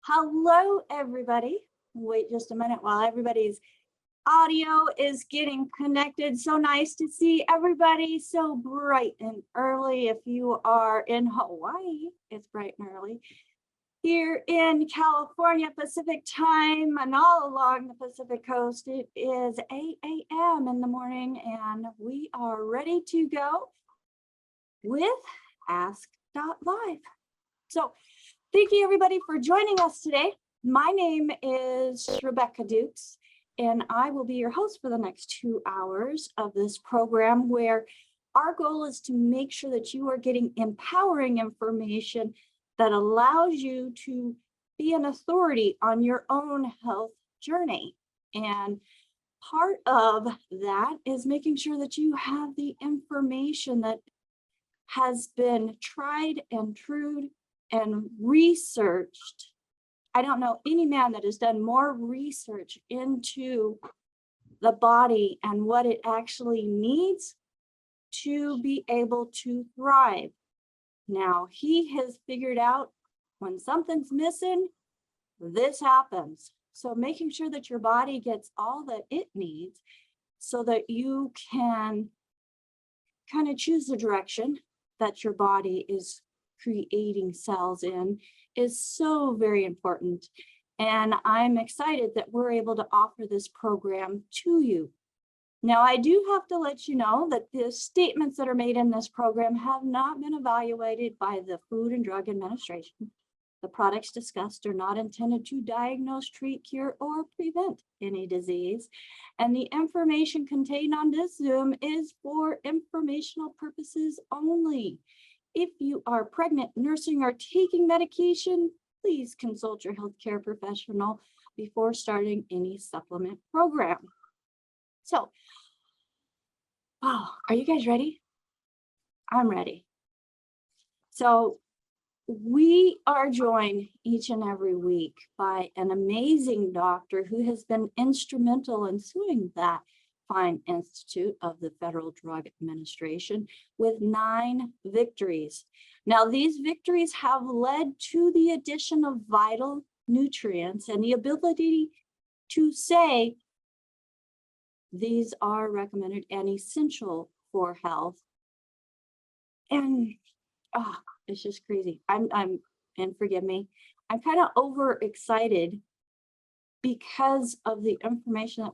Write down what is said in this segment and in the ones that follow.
Hello, everybody. Wait just a minute while everybody's audio is getting connected. So nice to see everybody so bright and early. If you are in Hawaii, it's bright and early. Here in California, Pacific time, and all along the Pacific coast, it is 8 a.m. in the morning, and we are ready to go with Ask.Live. So thank you, everybody, for joining us today. My name is Rebecca Dukes, and I will be your host for the next 2 hours of this program, where our goal is to make sure that you are getting empowering information that allows you to be an authority on your own health journey. And part of that is making sure that you have the information that has been tried and true and researched. I don't know any man that has done more research into the body and what it actually needs to be able to thrive. Now, he has figured out when something's missing, this happens. So making sure that your body gets all that it needs so that you can kind of choose the direction that your body is creating cells in is so very important. And I'm excited that we're able to offer this program to you. Now, I do have to let you know that the statements that are made in this program have not been evaluated by the Food and Drug Administration. The products discussed are not intended to diagnose, treat, cure, or prevent any disease. And the information contained on this Zoom is for informational purposes only. If you are pregnant, nursing, or taking medication, please consult your healthcare professional before starting any supplement program. So, are you guys ready? I'm ready. So, we are joined each and every week by an amazing doctor who has been instrumental in suing that fine institute of the Federal Drug Administration with 9 victories. Now, these victories have led to the addition of vital nutrients and the ability to say these are recommended and essential for health. And it's just crazy. And forgive me, I'm kind of overexcited because of the information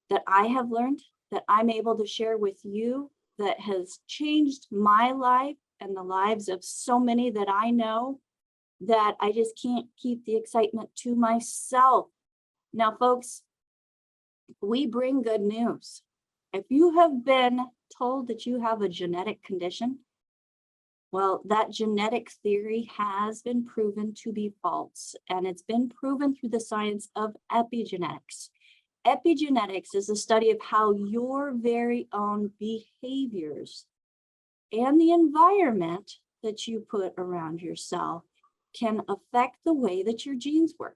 that I have learned, that I'm able to share with you, that has changed my life and the lives of so many that I know, that I just can't keep the excitement to myself. Now, folks, we bring good news. If you have been told that you have a genetic condition, well, that genetic theory has been proven to be false, and it's been proven through the science of epigenetics. Epigenetics is a study of how your very own behaviors and the environment that you put around yourself can affect the way that your genes work.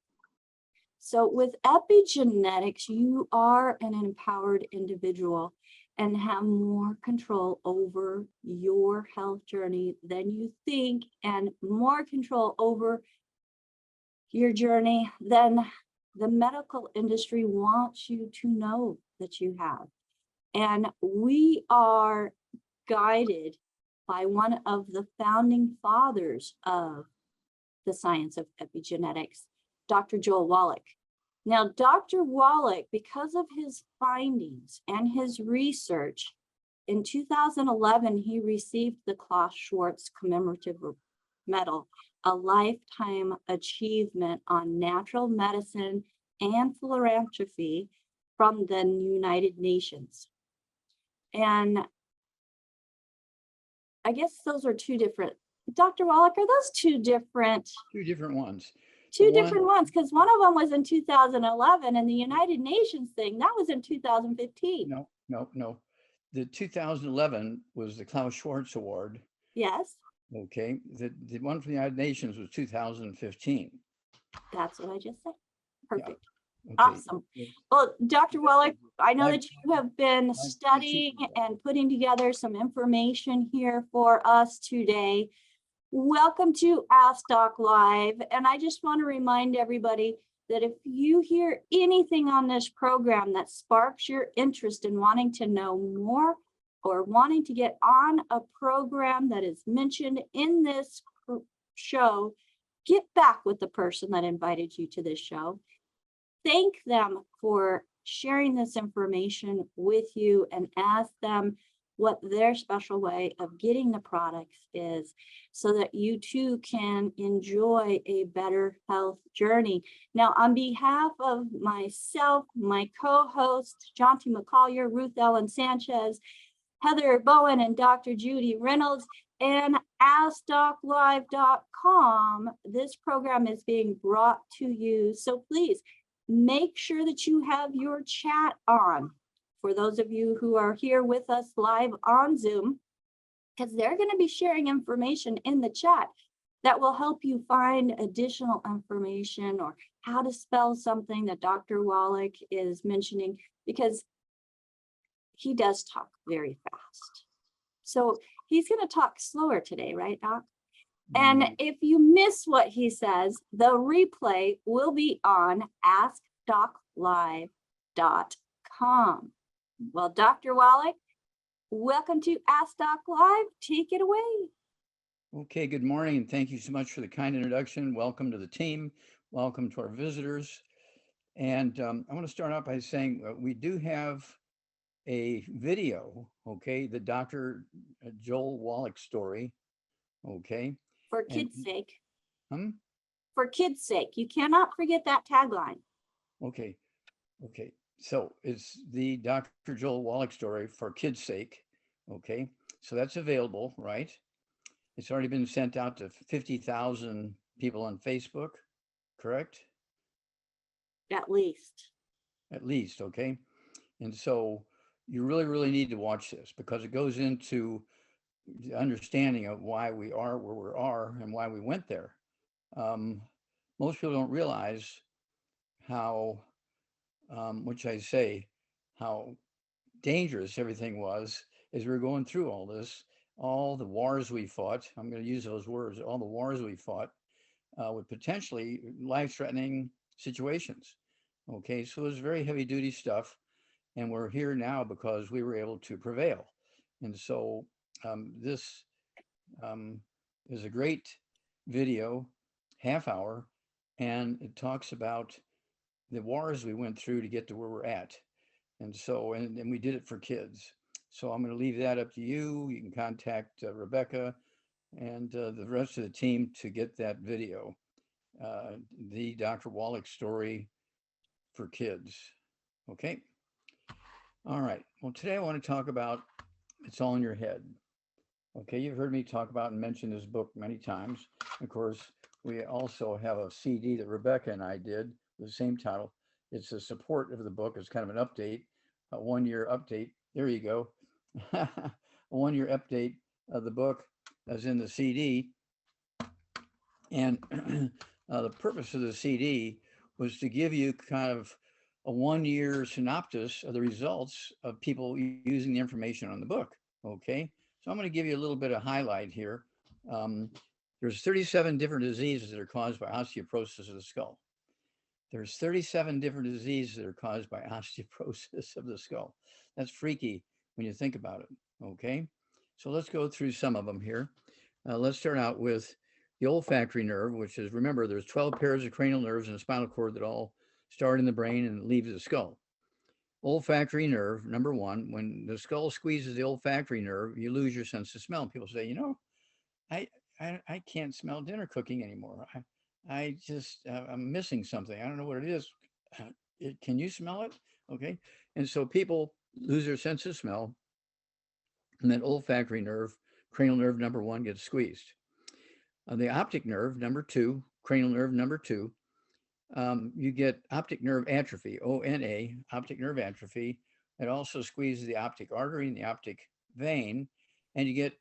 So with epigenetics, you are an empowered individual and have more control over your health journey than you think, and more control over your journey than the medical industry wants you to know that you have. And we are guided by one of the founding fathers of the science of epigenetics, Dr. Joel Wallach. Now, Dr. Wallach, because of his findings and his research, in 2011, he received the Klaus Schwarz Commemorative Medal, a lifetime achievement on natural medicine and philanthropy from the United Nations. And I guess those are 2 different. Dr. Wallach, are those 2 different? 2 different ones. 2 different ones, because one of them was in 2011, and the United Nations thing, that was in 2015. No. The 2011 was the Klaus Schwarz Award. Yes. Okay. The one from the United Nations was 2015. That's what I just said. Perfect. Yeah. Okay. Awesome. Well, Dr. Wallach, I know that you have been studying and putting together some information here for us today. Welcome to Ask Doc Live. And I just want to remind everybody that if you hear anything on this program that sparks your interest in wanting to know more or wanting to get on a program that is mentioned in this show, get back with the person that invited you to this show. Thank them for sharing this information with you and ask them what their special way of getting the products is so that you too can enjoy a better health journey. Now, on behalf of myself, my co-host, Jonty McCollier, Ruth Ellen Sanchez, Heather Bowen, and Dr. Judy Reynolds, and AskDocLive.com, this program is being brought to you. So please make sure that you have your chat on. For those of you who are here with us live on Zoom, because they're going to be sharing information in the chat that will help you find additional information or how to spell something that Dr. Wallach is mentioning, because he does talk very fast. So he's going to talk slower today, right, Doc? And if you miss what he says, the replay will be on AskDocLive.com. Well, Dr. Wallach, welcome to Ask Doc Live. Take it away. Okay, good morning, and thank you so much for the kind introduction. Welcome to the team. Welcome to our visitors. And I want to start out by saying we do have a video, okay, the Dr. Joel Wallach story, okay? For kids' sake. Hmm? For kids' sake. You cannot forget that tagline. Okay. So it's the Dr. Joel Wallach story for kids' sake, okay? So that's available, right? It's already been sent out to 50,000 people on Facebook, correct? At least. At least, okay? And so you really need to watch this because it goes into the understanding of why we are where we are and why we went there. Most people don't realize how, how dangerous everything was as we were going through all this, all the wars we fought. I'm going to use those words, all the wars we fought with potentially life-threatening situations. Okay, so it was very heavy-duty stuff, and we're here now because we were able to prevail. And so this is a great video, half hour, and it talks about the wars we went through to get to where we're at. And so, and we did it for kids. So I'm going to leave that up to you. You can contact Rebecca and the rest of the team to get that video, the Dr. Wallach story for kids. Okay. All right. Well, today I want to talk about It's All in Your Head. Okay, you've heard me talk about and mention this book many times. Of course, we also have a CD that Rebecca and I did with the same title. It's a support of the book. It's kind of an update, a 1-year update. There you go. A 1-year update of the book as in the CD. And the purpose of the CD was to give you kind of a 1-year synopsis of the results of people using the information on the book. Okay. So I'm going to give you a little bit of highlight here. There's 37 different diseases that are caused by osteoporosis of the skull. There's 37 different diseases that are caused by osteoporosis of the skull. That's freaky when you think about it, okay? So let's go through some of them here. Let's start out with the olfactory nerve, which is, remember, there's 12 pairs of cranial nerves in the spinal cord that all start in the brain and leave the skull. Olfactory nerve, number one, when the skull squeezes the olfactory nerve, you lose your sense of smell. And people say, you know, I can't smell dinner cooking anymore. I'm missing something. I don't know what it is. Can you smell it? Okay. And so people lose their sense of smell, and that olfactory nerve, cranial nerve number one, gets squeezed. The optic nerve, number two, cranial nerve number two, you get optic nerve atrophy, ONA, optic nerve atrophy. It also squeezes the optic artery and the optic vein, and you get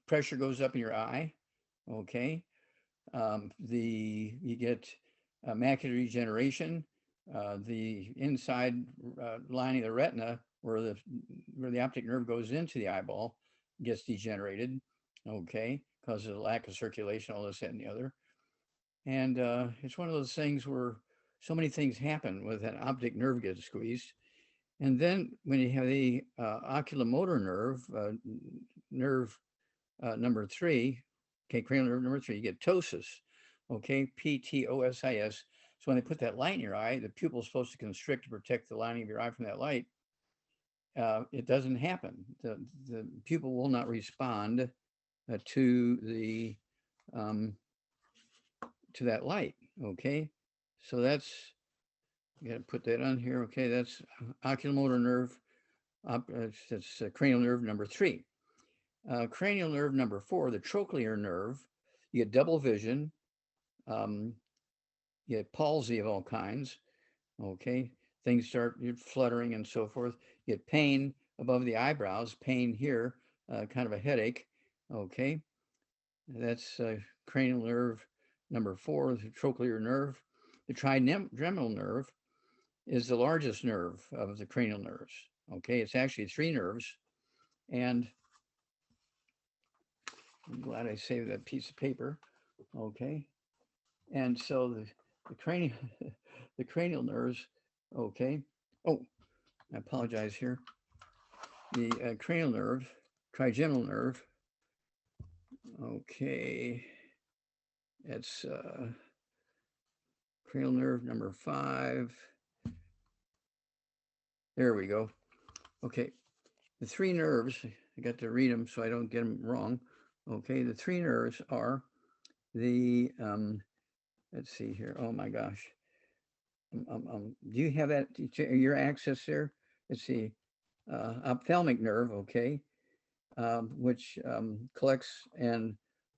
pressure goes up in your eye. Okay, you get macular degeneration. The inside lining of the retina where the optic nerve goes into the eyeball gets degenerated, okay, because of the lack of circulation, all this, that, and the other. And it's one of those things where so many things happen with that optic nerve gets squeezed. And then when you have the oculomotor nerve number 3, okay, cranial nerve number 3, you get ptosis, okay, ptosis. So when they put that light in your eye, the pupil is supposed to constrict to protect the lining of your eye from that light. It doesn't happen. The pupil will not respond to the to that light. Okay, so that's, you got to put that on here. Okay, that's oculomotor nerve. That's cranial nerve number 3. Cranial nerve number 4, the trochlear nerve. You get double vision. You get palsy of all kinds. Okay, things start fluttering and so forth. You get pain above the eyebrows, pain here, kind of a headache. Okay, that's cranial nerve number 4, the trochlear nerve. The trigeminal nerve is the largest nerve of the cranial nerves. Okay, it's actually 3 nerves. And I'm glad I saved that piece of paper. Okay, and so the cranial the cranial nerves. Okay. Oh, I apologize here. The cranial nerve, trigeminal nerve. Okay, it's cranial nerve number 5. There we go. Okay, the 3 nerves, I got to read them so I don't get them wrong. Okay, the 3 nerves are the, let's see here. Oh my gosh. Do you have that, your access there? Let's see, ophthalmic nerve, okay, which collects and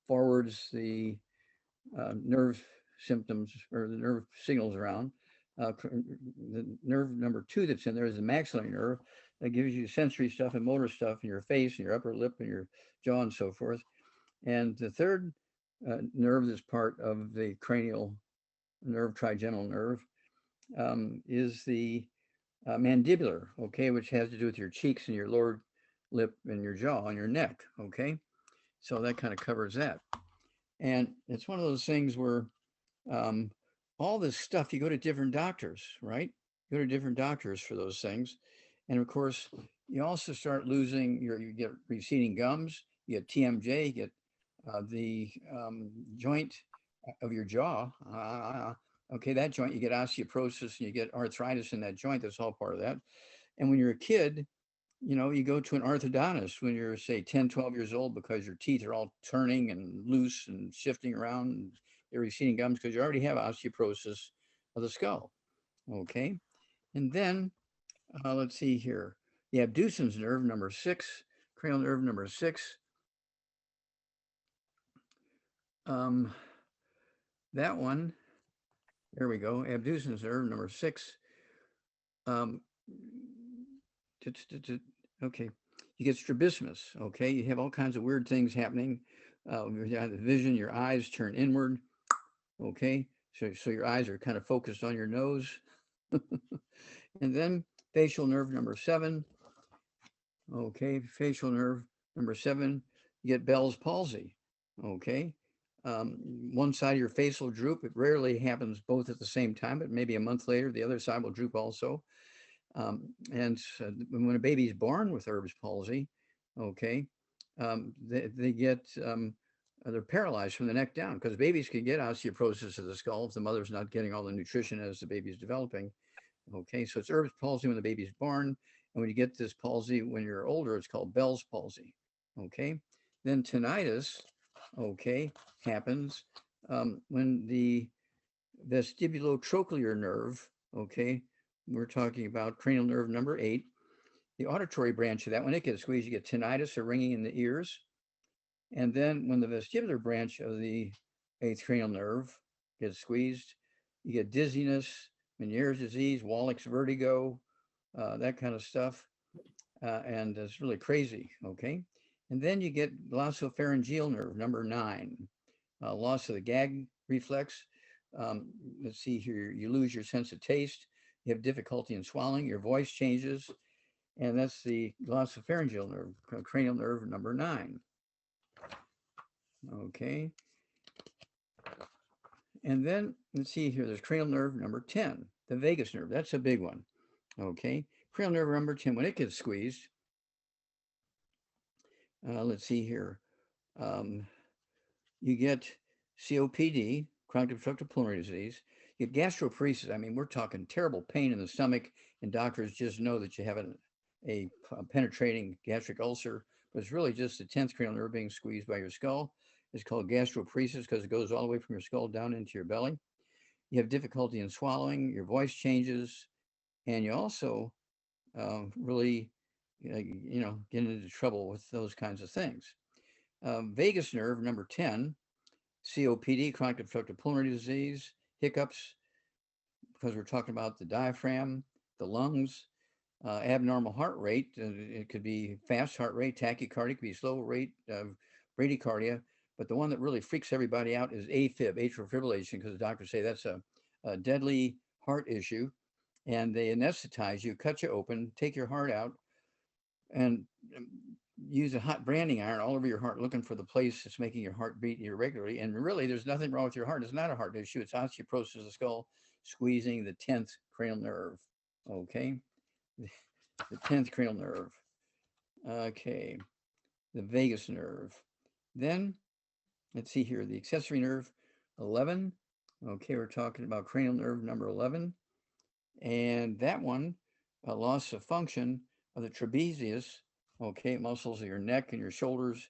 forwards the nerve symptoms or the nerve signals around. The nerve number 2 that's in there is the maxillary nerve that gives you sensory stuff and motor stuff in your face and your upper lip and your jaw and so forth. And the third nerve that's part of the cranial nerve, trigeminal nerve, is the mandibular, okay, which has to do with your cheeks and your lower lip and your jaw and your neck, okay? So that kind of covers that. And it's one of those things where all this stuff, you go to different doctors, right? You go to different doctors for those things. And of course, you also start losing you get receding gums, you get TMJ, you get the joint of your jaw. Okay, that joint, you get osteoporosis and you get arthritis in that joint. That's all part of that. And when you're a kid, you go to an orthodontist when you're, say, 10, 12 years old because your teeth are all turning and loose and shifting around and they're receding gums because you already have osteoporosis of the skull. Okay. And then, let's see here. The abducens nerve, number 6, cranial nerve number 6. That one, there we go, abducens nerve number 6. Okay, you get strabismus. Okay, you have all kinds of weird things happening. You have the vision, your eyes turn inward. Okay, so your eyes are kind of focused on your nose. And then facial nerve number 7. Okay, facial nerve number 7, you get Bell's palsy. Okay, one side of your face will droop. It rarely happens both at the same time, but maybe a month later, the other side will droop also. And when a baby is born with Erb's palsy, okay, they get, they're paralyzed from the neck down because babies can get osteoporosis of the skull if the mother's not getting all the nutrition as the baby is developing. Okay, so it's Erb's palsy when the baby is born. And when you get this palsy when you're older, it's called Bell's palsy. Okay, then tinnitus, okay, happens when the vestibulotrochlear nerve, okay, we're talking about cranial nerve number 8, the auditory branch of that, when it gets squeezed, you get tinnitus or ringing in the ears. And then when the vestibular branch of the 8th cranial nerve gets squeezed, you get dizziness, Meniere's disease, Wallach's vertigo, that kind of stuff. And it's really crazy, okay? And then you get glossopharyngeal nerve, number 9, loss of the gag reflex. Let's see here, you lose your sense of taste, you have difficulty in swallowing, your voice changes, and that's the glossopharyngeal nerve, cranial nerve number 9. Okay, and then let's see here, there's cranial nerve number 10, the vagus nerve. That's a big one. Okay, cranial nerve number 10, when it gets squeezed, let's see here, um, you get COPD, chronic obstructive pulmonary disease. You get gastroparesis. I mean, we're talking terrible pain in the stomach, and doctors just know that you have a penetrating gastric ulcer, but it's really just the 10th cranial nerve being squeezed by your skull. It's called gastroparesis because it goes all the way from your skull down into your belly. You have difficulty in swallowing, your voice changes, and you also really, get into trouble with those kinds of things. Vagus nerve, number 10, COPD, chronic obstructive pulmonary disease, hiccups, because we're talking about the diaphragm, the lungs, abnormal heart rate. It could be fast heart rate, tachycardia, it could be slow rate, bradycardia. But the one that really freaks everybody out is AFib, atrial fibrillation, because the doctors say that's a deadly heart issue. And they anesthetize you, cut you open, take your heart out, and use a hot branding iron all over your heart, looking for the place that's making your heart beat irregularly. And really, there's nothing wrong with your heart. It's not a heart issue. It's osteoporosis of the skull, squeezing the 10th cranial nerve. Okay, the 10th cranial nerve. Okay, the vagus nerve. Then, let's see here, the accessory nerve, 11. Okay, we're talking about cranial nerve number 11. And that one, a loss of function of the trapezius, okay, muscles of your neck and your shoulders,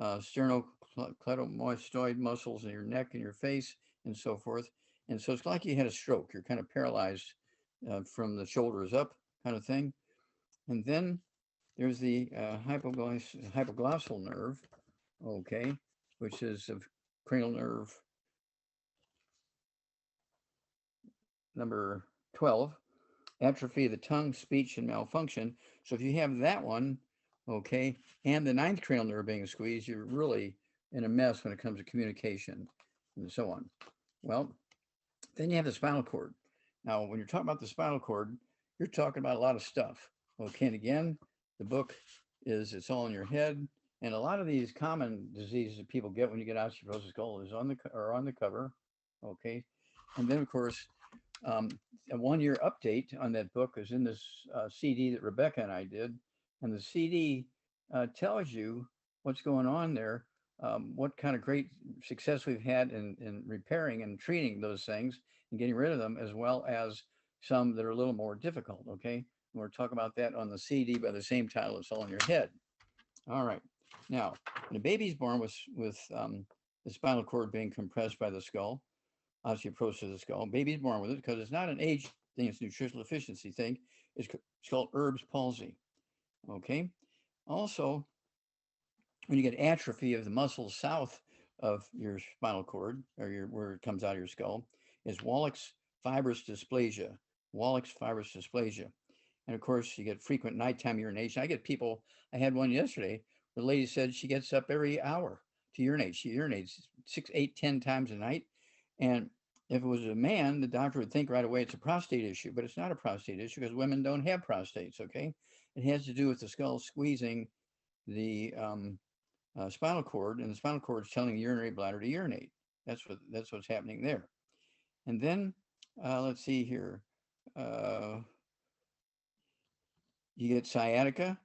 sternocleidomastoid muscles in your neck and your face, and so forth. And so it's like you had a stroke. You're kind of paralyzed from the shoulders up, kind of thing. And then there's the hypoglossal nerve, okay, which is a cranial nerve number 12, atrophy of the tongue, speech, and malfunction. So if you have that one, okay, and the 9th cranial nerve being squeezed, you're really in a mess when it comes to communication and so on. Well, then you have the spinal cord. Now, when you're talking about the spinal cord, you're talking about a lot of stuff. Okay, and again, the book is It's All in Your Head. And a lot of these common diseases that people get when you get osteoporosis skull is on the cover. Okay, and then of course, a 1-year update on that book is in this CD that Rebecca and I did. And the CD tells you what's going on there, what kind of great success we've had in repairing and treating those things and getting rid of them, as well as some that are a little more difficult. Okay. And we're talking about that on the CD by the same title, It's All in Your Head. All right. Now, when a baby's born with the spinal cord being compressed by the skull, osteoporosis of the skull, baby's born with it because it's not an age thing, it's a nutritional deficiency thing. It's called Erb's palsy. Okay. Also, when you get atrophy of the muscles south of your spinal cord, or where it comes out of your skull, is Wallach's fibrous dysplasia. Wallach's fibrous dysplasia. And of course, you get frequent nighttime urination. I had one yesterday. The lady said she gets up every hour to urinate. She urinates 6, 8, 10 times a night. And if it was a man, the doctor would think right away it's a prostate issue, but it's not a prostate issue because women don't have prostates, okay? It has to do with the skull squeezing the spinal cord, and the spinal cord is telling the urinary bladder to urinate. That's what's happening there. And then, let's see here. You get sciatica,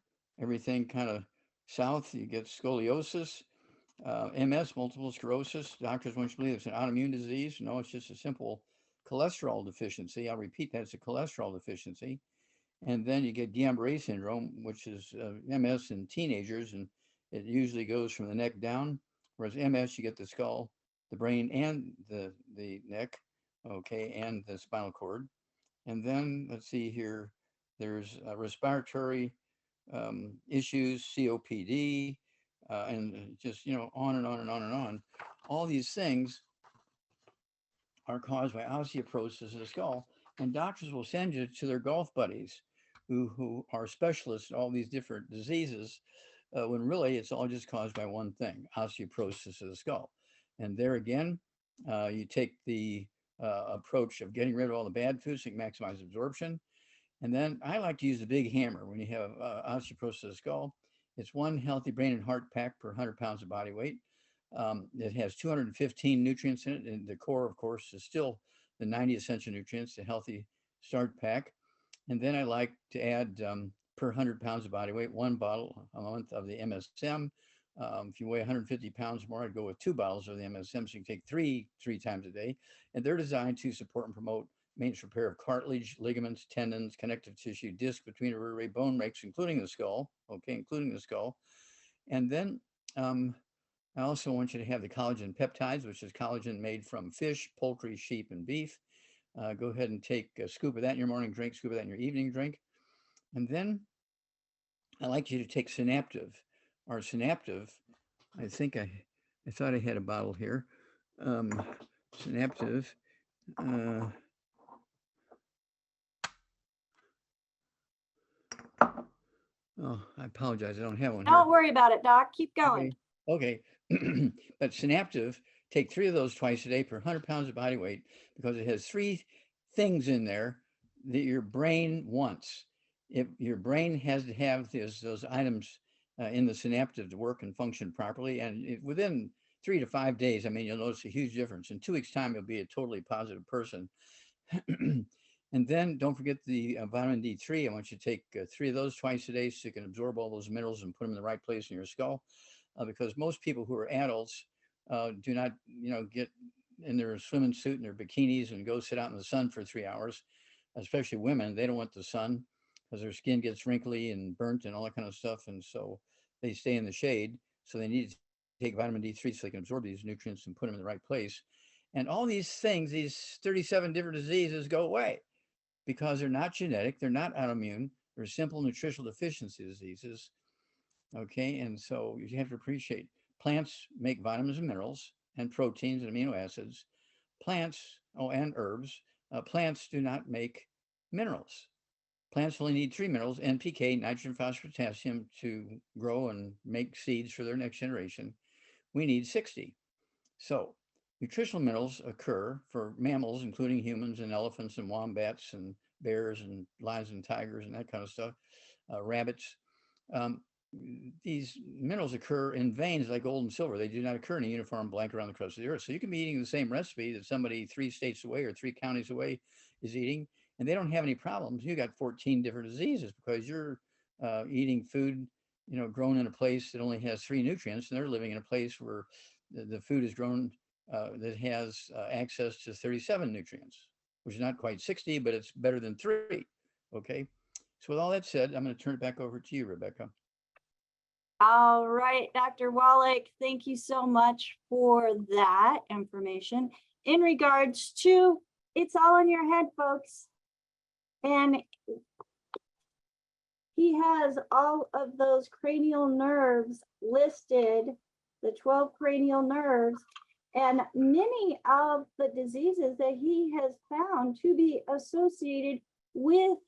everything kind of south. You get scoliosis, MS, multiple sclerosis. Doctors want you to believe it's an autoimmune disease. No, it's just a simple cholesterol deficiency. I'll repeat that, it's a cholesterol deficiency. And then you get Guillain-Barré syndrome, which is MS in teenagers, and it usually goes from the neck down. Whereas MS, you get the skull, the brain, and the neck, okay, and the spinal cord. And then let's see here, there's respiratory issues, COPD, and just, on and on and on and on. All these things are caused by osteoporosis of the skull, and doctors will send you to their golf buddies who are specialists in all these different diseases, when really it's all just caused by one thing, osteoporosis of the skull. And there again, you take the approach of getting rid of all the bad foods to maximize absorption. And then I like to use the big hammer when you have osteoporosis of the skull. It's one healthy brain and heart pack per 100 pounds of body weight. It has 215 nutrients in it, and the core, of course, is still the 90 essential nutrients, the healthy start pack. And then I like to add per 100 pounds of body weight, 1 bottle a month of the MSM. If you weigh 150 pounds more, I'd go with 2 bottles of the MSM, so you can take three times a day. And they're designed to support and promote maintenance repair of cartilage, ligaments, tendons, connective tissue, disc, between vertebrae, bone breaks, including the skull. Okay, including the skull. And then I also want you to have the collagen peptides, which is collagen made from fish, poultry, sheep, and beef. Go ahead and take a scoop of that in your morning drink, scoop of that in your evening drink. And then I like you to take Synaptive. Or Synaptive, I think I thought I had a bottle here. Synaptive. Oh, I apologize. I don't have one here. Don't worry about it, Doc. Keep going. Okay. But Synaptive, take 3 of those twice a day per 100 pounds of body weight, because it has 3 things in there that your brain wants. If your brain has to have those items in the Synaptive to work and function properly, and within 3 to 5 days, I mean, you'll notice a huge difference. In 2 weeks' time, you'll be a totally positive person. And then don't forget the vitamin D3. I want you to take 3 of those twice a day so you can absorb all those minerals and put them in the right place in your skull. Because most people who are adults do not, get in their swimming suit and their bikinis and go sit out in the sun for 3 hours, especially women. They don't want the sun because their skin gets wrinkly and burnt and all that kind of stuff. And so they stay in the shade. So they need to take vitamin D3 so they can absorb these nutrients and put them in the right place. And all these things, these 37 different diseases, go away because they're not genetic, they're not autoimmune, they're simple nutritional deficiency diseases. Okay, and so you have to appreciate plants make vitamins and minerals and proteins and amino acids. Plants, and herbs, plants do not make minerals. Plants only need 3 minerals, NPK, nitrogen, phosphorus, potassium, to grow and make seeds for their next generation. We need 60. So nutritional minerals occur for mammals, including humans and elephants and wombats and bears and lions and tigers and that kind of stuff, rabbits. These minerals occur in veins like gold and silver. They do not occur in a uniform blanket around the crust of the earth. So you can be eating the same recipe that somebody 3 states away or 3 counties away is eating, and they don't have any problems. You got 14 different diseases because you're eating food, grown in a place that only has 3 nutrients, and they're living in a place where the food is grown that has access to 37 nutrients, which is not quite 60, but it's better than 3. Okay. So with all that said, I'm going to turn it back over to you, Rebecca. All right, Dr. Wallach, thank you so much for that information. In regards to, it's all in your head, folks. And he has all of those cranial nerves listed, the 12 cranial nerves, and many of the diseases that he has found to be associated with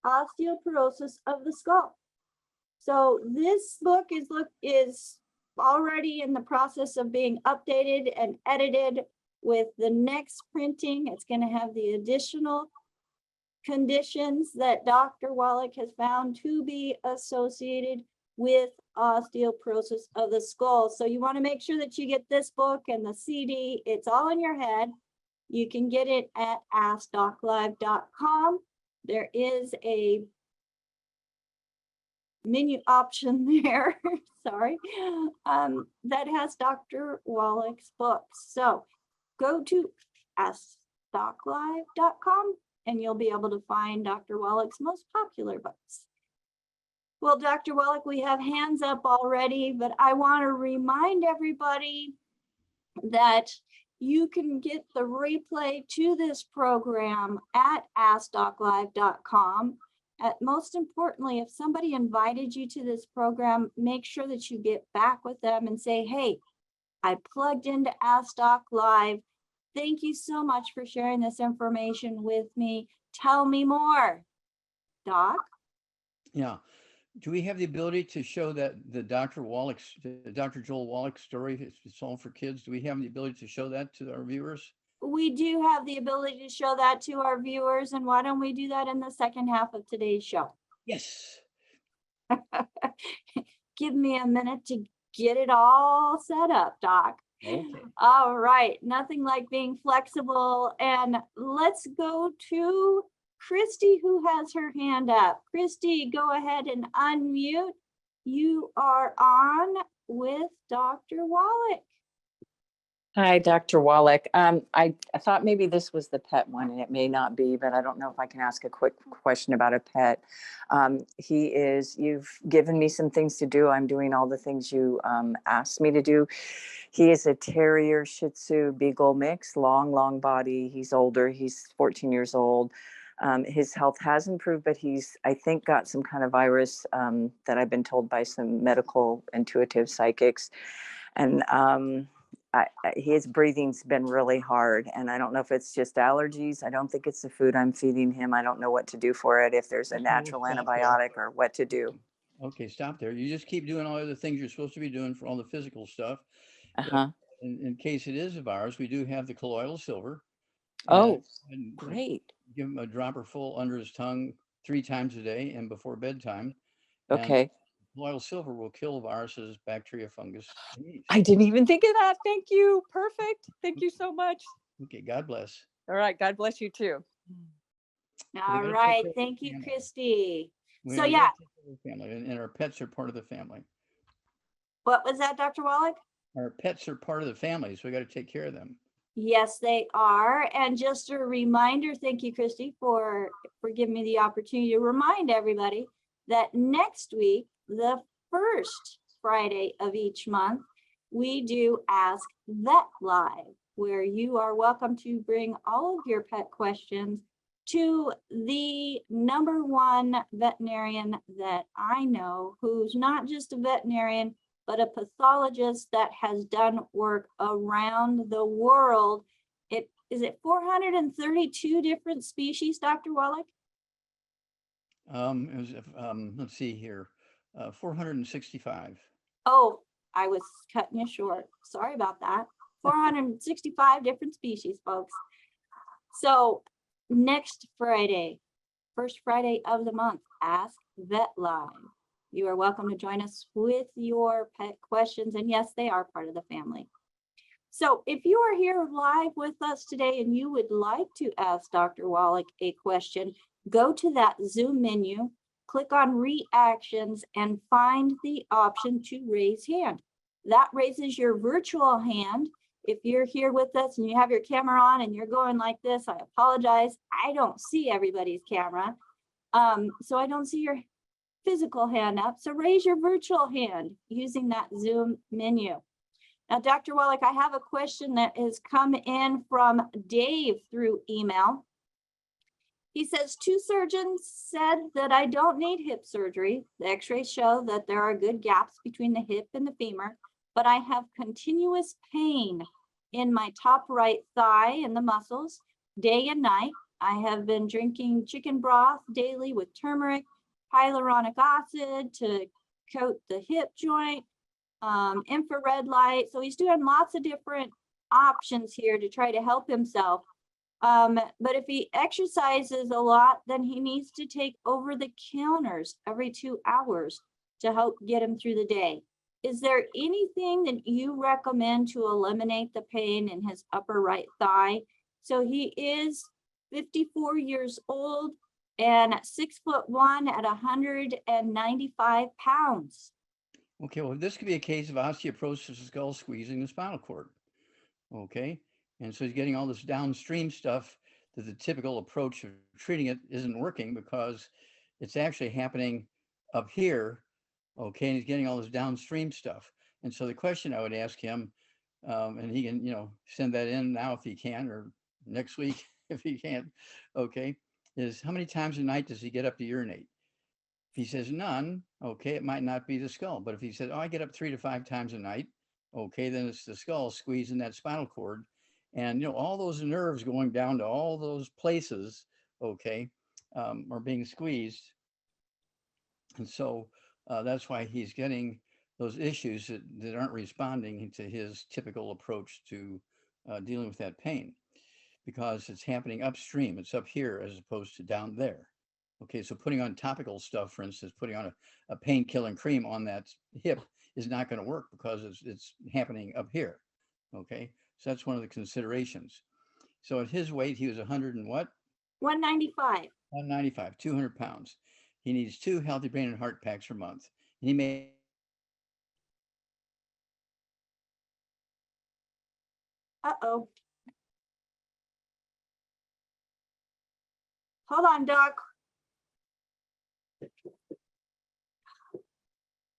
osteoporosis of the skull. So this book is already in the process of being updated and edited. With the next printing, it's going to have the additional conditions that Dr. Wallach has found to be associated with osteoporosis of the skull. So you want to make sure that you get this book and the CD. It's all in your head. You can get it at AskDocLive.com. There is a menu option there, sorry, that has Dr. Wallach's books. So go to AskDocLive.com and you'll be able to find Dr. Wallach's most popular books. Well, Dr. Wallach, we have hands up already, but I want to remind everybody that you can get the replay to this program at AskDocLive.com. Most importantly, if somebody invited you to this program, make sure that you get back with them and say, hey, I plugged into Ask Doc Live. Thank you so much for sharing this information with me. Tell me more. Doc? Yeah. Do we have the ability to show that the Dr. Joel Wallach story, it's all for kids? Do we have the ability to show that to our viewers? we do have the ability to show that to our viewers. And why don't we do that in the second half of today's show? Yes. Give me a minute to get it all set up, Doc. Okay. All right. Nothing like being flexible. And let's go to Christy, who has her hand up. Christy, go ahead and unmute. You are on with Dr. Wallach. Hi, Dr. Wallach. I thought maybe this was the pet one, and it may not be, but I don't know if I can ask a quick question about a pet. You've given me some things to do. I'm doing all the things you asked me to do. He is a terrier Shih Tzu Beagle mix, long body. He's older. He's 14 years old. His health has improved, but he's, I think, got some kind of virus that I've been told by some medical intuitive psychics. And his breathing's been really hard, and I don't know if it's just allergies. I don't think it's the food I'm feeding him. I don't know what to do for it, if there's a natural antibiotic or what to do. Okay, stop there. You just keep doing all the things you're supposed to be doing for all the physical stuff. Uh-huh. In case it is a virus, we do have the colloidal silver. Oh, and great. Give him a dropper full under his tongue 3 times a day and before bedtime. Okay. And colloidal silver will kill viruses, bacteria, fungus, and yeast. I didn't even think of that. Thank you. Perfect. Thank you so much. Okay, God bless. All right. God bless you too. All right. Thank you, Christy. So yeah. Family, and our pets are part of the family. What was that, Dr. Wallach? Our pets are part of the family, so we got to take care of them. Yes, they are. And just a reminder, thank you, Christy, for giving me the opportunity to remind everybody that next week, the first Friday of each month, we do Ask Vet Live, where you are welcome to bring all of your pet questions to the #1 veterinarian that I know, who's not just a veterinarian, but a pathologist that has done work around the world. Is it 432 different species, Dr. Wallach? Let's see here, 465. Oh, I was cutting you short. Sorry about that. 465 different species, folks. So next Friday, first Friday of the month, Ask Vet Live. You are welcome to join us with your pet questions. And yes, they are part of the family. So if you are here live with us today and you would like to ask Dr. Wallach a question, go to that Zoom menu, click on reactions, and find the option to raise hand. That raises your virtual hand. If you're here with us and you have your camera on and you're going like this, I apologize. I don't see everybody's camera. So I don't see your physical hand up. So raise your virtual hand using that Zoom menu. Now, Dr. Wallach, I have a question that has come in from Dave through email. He says, 2 surgeons said that I don't need hip surgery. The x-rays show that there are good gaps between the hip and the femur, but I have continuous pain in my top right thigh and the muscles day and night. I have been drinking chicken broth daily with turmeric, hyaluronic acid to coat the hip joint, infrared light. So he's doing lots of different options here to try to help himself. But if he exercises a lot, then he needs to take over the counters every 2 hours to help get him through the day. Is there anything that you recommend to eliminate the pain in his upper right thigh? So he is 54 years old and 6'1" at 195 pounds. Okay, well, this could be a case of osteoporosis, skull squeezing the spinal cord. Okay, and so he's getting all this downstream stuff that the typical approach of treating it isn't working because it's actually happening up here. Okay, and he's getting all this downstream stuff. And so the question I would ask him, and he can, send that in now if he can, or next week if he can't, okay, is how many times a night does he get up to urinate? If he says none, okay, it might not be the skull. But if he says, oh, I get up 3 to 5 times a night, okay, then it's the skull squeezing that spinal cord. And, all those nerves going down to all those places, okay, are being squeezed. And so that's why he's getting those issues that aren't responding to his typical approach to dealing with that pain. because it's happening upstream. It's up here as opposed to down there. Okay, so putting on topical stuff, for instance, putting on a pain-killing cream on that hip is not going to work because it's happening up here. Okay, so that's one of the considerations. So at his weight, he was 100 and what? 195. 195, 200 pounds. He needs 2 healthy brain and heart packs per month. And he may. Uh-oh. Hold on, Doc.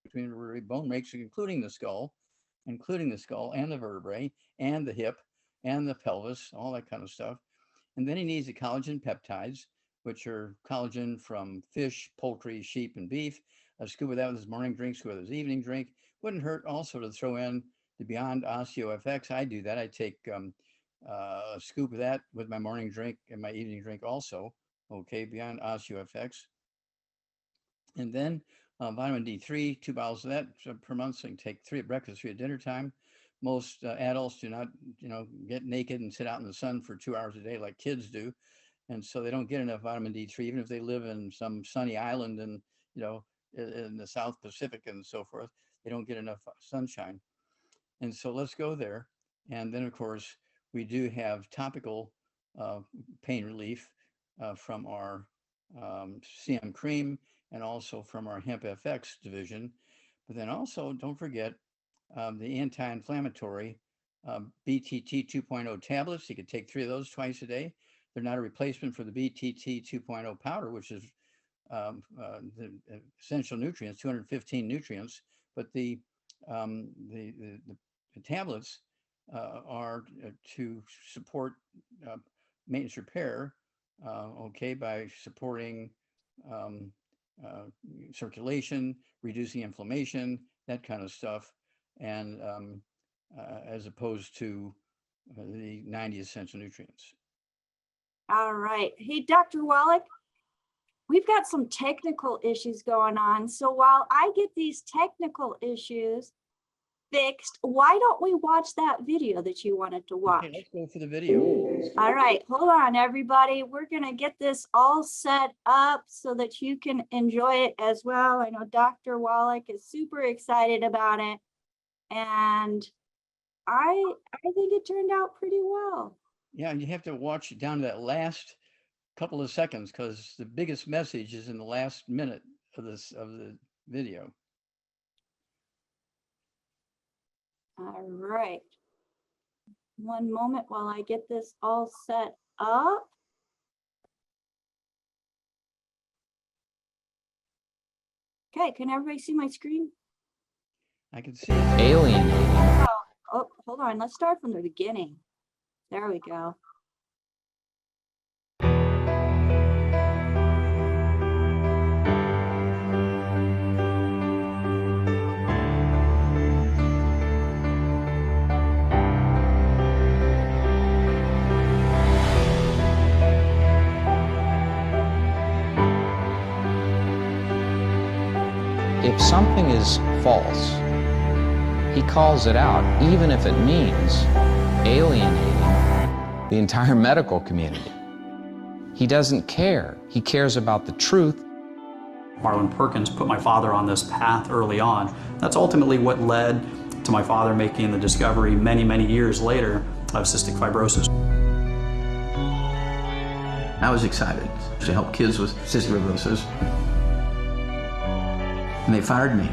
Between vertebrae bone rakes, including the skull and the vertebrae and the hip and the pelvis, all that kind of stuff. And then he needs the collagen peptides, which are collagen from fish, poultry, sheep, and beef. A scoop of that with his morning drink, scoop with his evening drink. Wouldn't hurt also to throw in the Beyond OsteoFX. I do that. I take a scoop of that with my morning drink and my evening drink also. Okay, Beyond OsteoFX. And then vitamin D3, 2 bottles of that per month. So you can take 3 at breakfast, 3 at dinner time. Most adults do not, get naked and sit out in the sun for 2 hours a day like kids do. And so they don't get enough vitamin D3, even if they live in some sunny island and, in the South Pacific and so forth, they don't get enough sunshine. And so let's go there. And then, of course, we do have topical pain relief from our CM cream and also from our Hemp FX division. But then also, don't forget the anti-inflammatory BTT 2.0 tablets. You could take 3 of those twice a day. They're not a replacement for the BTT 2.0 powder, which is the essential nutrients, 215 nutrients. But the tablets are to support maintenance repair, by supporting circulation, reducing inflammation, that kind of stuff, and as opposed to the 90 essential nutrients. All right. Hey, Dr. Wallach, we've got some technical issues going on. So while I get these technical issues fixed, why don't we watch that video that you wanted to watch? Okay, let's go for the video. All right, hold on, everybody. We're going to get this all set up so that you can enjoy it as well. I know Dr. Wallach is super excited about it. And I think it turned out pretty well. Yeah, you have to watch it down to that last couple of seconds because the biggest message is in the last minute of the video. All right. One moment while I get this all set up. Okay, can everybody see my screen? I can see it. Alienating. Oh, hold on. Let's start from the beginning. There we go. If something is false, he calls it out, even if it means alienating the entire medical community. He doesn't care. He cares about the truth. Marlon Perkins put my father on this path early on. That's ultimately what led to my father making the discovery many, many years later of cystic fibrosis. I was excited to help kids with cystic fibrosis. And they fired me.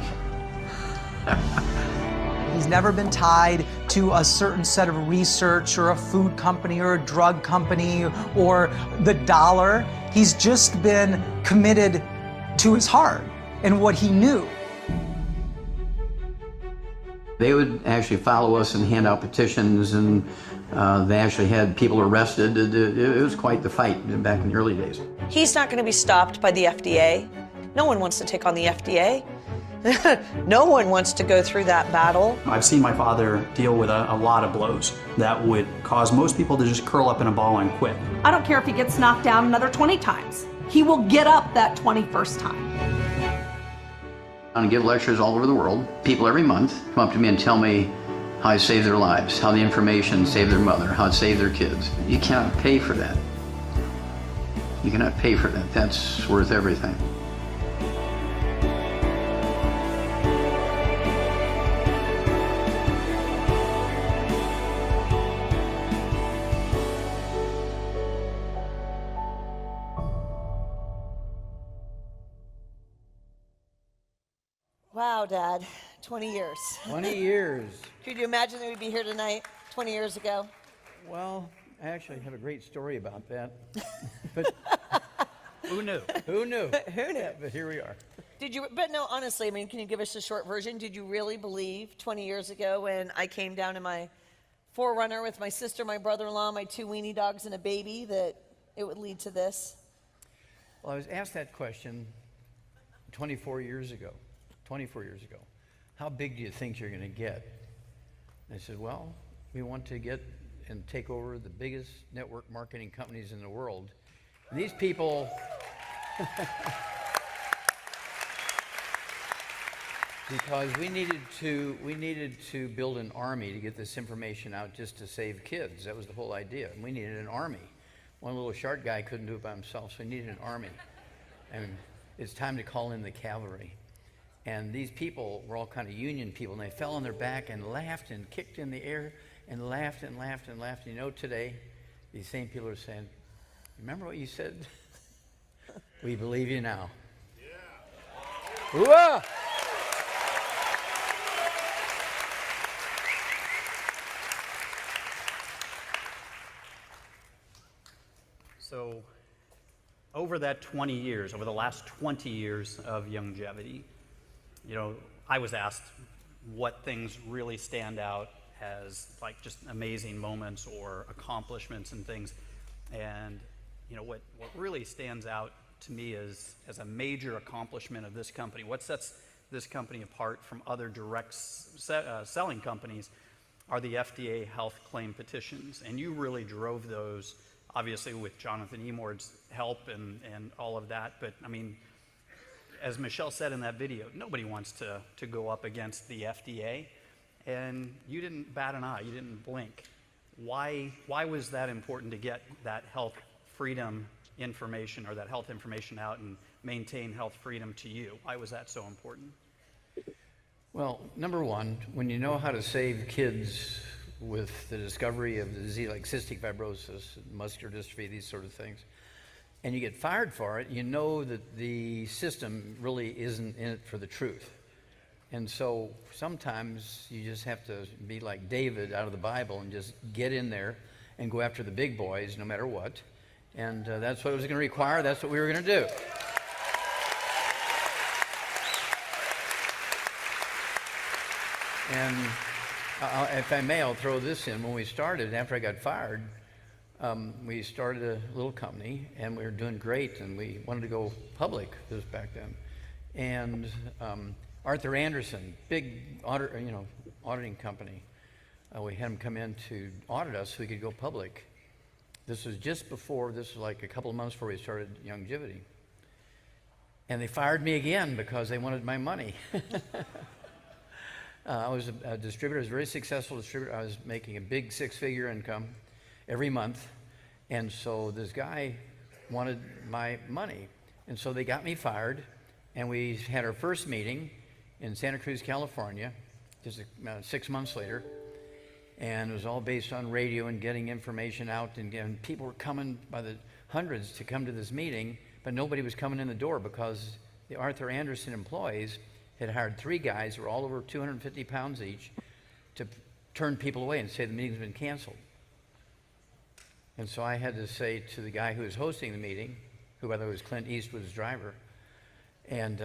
He's never been tied to a certain set of research or a food company or a drug company or the dollar. He's just been committed to his heart and what he knew. They would actually follow us and hand out petitions, and they actually had people arrested. It was quite the fight back in the early days. He's not going to be stopped by the FDA. No one wants to take on the FDA. No one wants to go through that battle. I've seen my father deal with a lot of blows that would cause most people to just curl up in a ball and quit. I don't care if he gets knocked down another 20 times. He will get up that 21st time. I give lectures all over the world. People every month come up to me and tell me how it saved their lives, how the information saved their mother, how it saved their kids. You cannot pay for that. You cannot pay for that. That's worth everything. Wow, Dad, 20 years. 20 years. Could you imagine that we'd be here tonight 20 years ago? Well, I actually have a great story about that. But who knew? Who knew? Who knew? But here we are. Did you, but no, honestly, I mean, can you give us a short version? Did you really believe 20 years ago when I came down in my 4Runner with my sister, my brother-in-law, my 2 weenie dogs, and a baby that it would lead to this? Well, I was asked that question 24 years ago. 24 years ago. How big do you think you're going to get? And I said, well, we want to get and take over the biggest network marketing companies in the world. And these people, because we needed to build an army to get this information out just to save kids. That was the whole idea. And we needed an army. One little short guy couldn't do it by himself, so we needed an army. And it's time to call in the cavalry. And these people were all kind of union people, and they fell on their back and laughed and kicked in the air and laughed and laughed and laughed. And you know, today, these same people are saying, remember what you said? We believe you now. Yeah. Whoa! So over that 20 years, over the last 20 years of longevity, you know, I was asked what things really stand out as like just amazing moments or accomplishments and things. And, you know, what really stands out to me is as a major accomplishment of this company, what sets this company apart from other direct selling companies are the FDA health claim petitions. And you really drove those, obviously with Jonathan Emord's help and all of that. But I mean, as Michelle said in that video, nobody wants to go up against the FDA, and you didn't bat an eye, you didn't blink. Why was that important to get that health freedom information or that health information out and maintain health freedom to you? Why was that so important? Well, number one, when you know how to save kids with the discovery of the disease like cystic fibrosis, muscular dystrophy, these sort of things, and you get fired for it, you know that the system really isn't in it for the truth. And so sometimes you just have to be like David out of the Bible and just get in there and go after the big boys no matter what. And that's what it was going to require. That's what we were going to do. And if I may, I'll throw this in. When we started, after I got fired, we started a little company, and we were doing great, and we wanted to go public. This was back then. And Arthur Anderson, big auditing company, we had him come in to audit us so we could go public. This was just before, this was like a couple of months before we started Longevity. And they fired me again because they wanted my money. I was a distributor, I was a very successful distributor. I was making a big 6-figure income every month. And so this guy wanted my money. And so they got me fired, and we had our first meeting in Santa Cruz, California, just 6 months later. And it was all based on radio and getting information out, and people were coming by the hundreds to come to this meeting, but nobody was coming in the door because the Arthur Anderson employees had hired 3 guys who were all over 250 pounds each to turn people away and say the meeting's been canceled. And so I had to say to the guy who was hosting the meeting, who by the way was Clint Eastwood's driver, and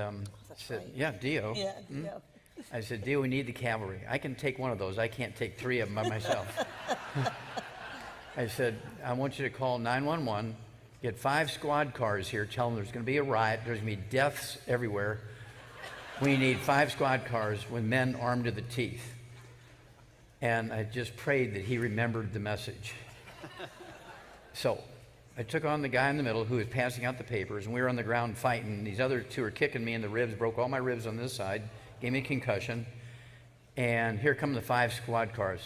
said, right. Yeah, Dio. Yeah, Dio. I said, Dio, we need the cavalry. I can take one of those. I can't take 3 of them by myself. I said, I want you to call 911, get 5 squad cars here, tell them there's going to be a riot, there's going to be deaths everywhere. We need 5 squad cars with men armed to the teeth. And I just prayed that he remembered the message. So I took on the guy in the middle who was passing out the papers, and we were on the ground fighting. These other 2 were kicking me in the ribs, broke all my ribs on this side, gave me a concussion. And here come the 5 squad cars.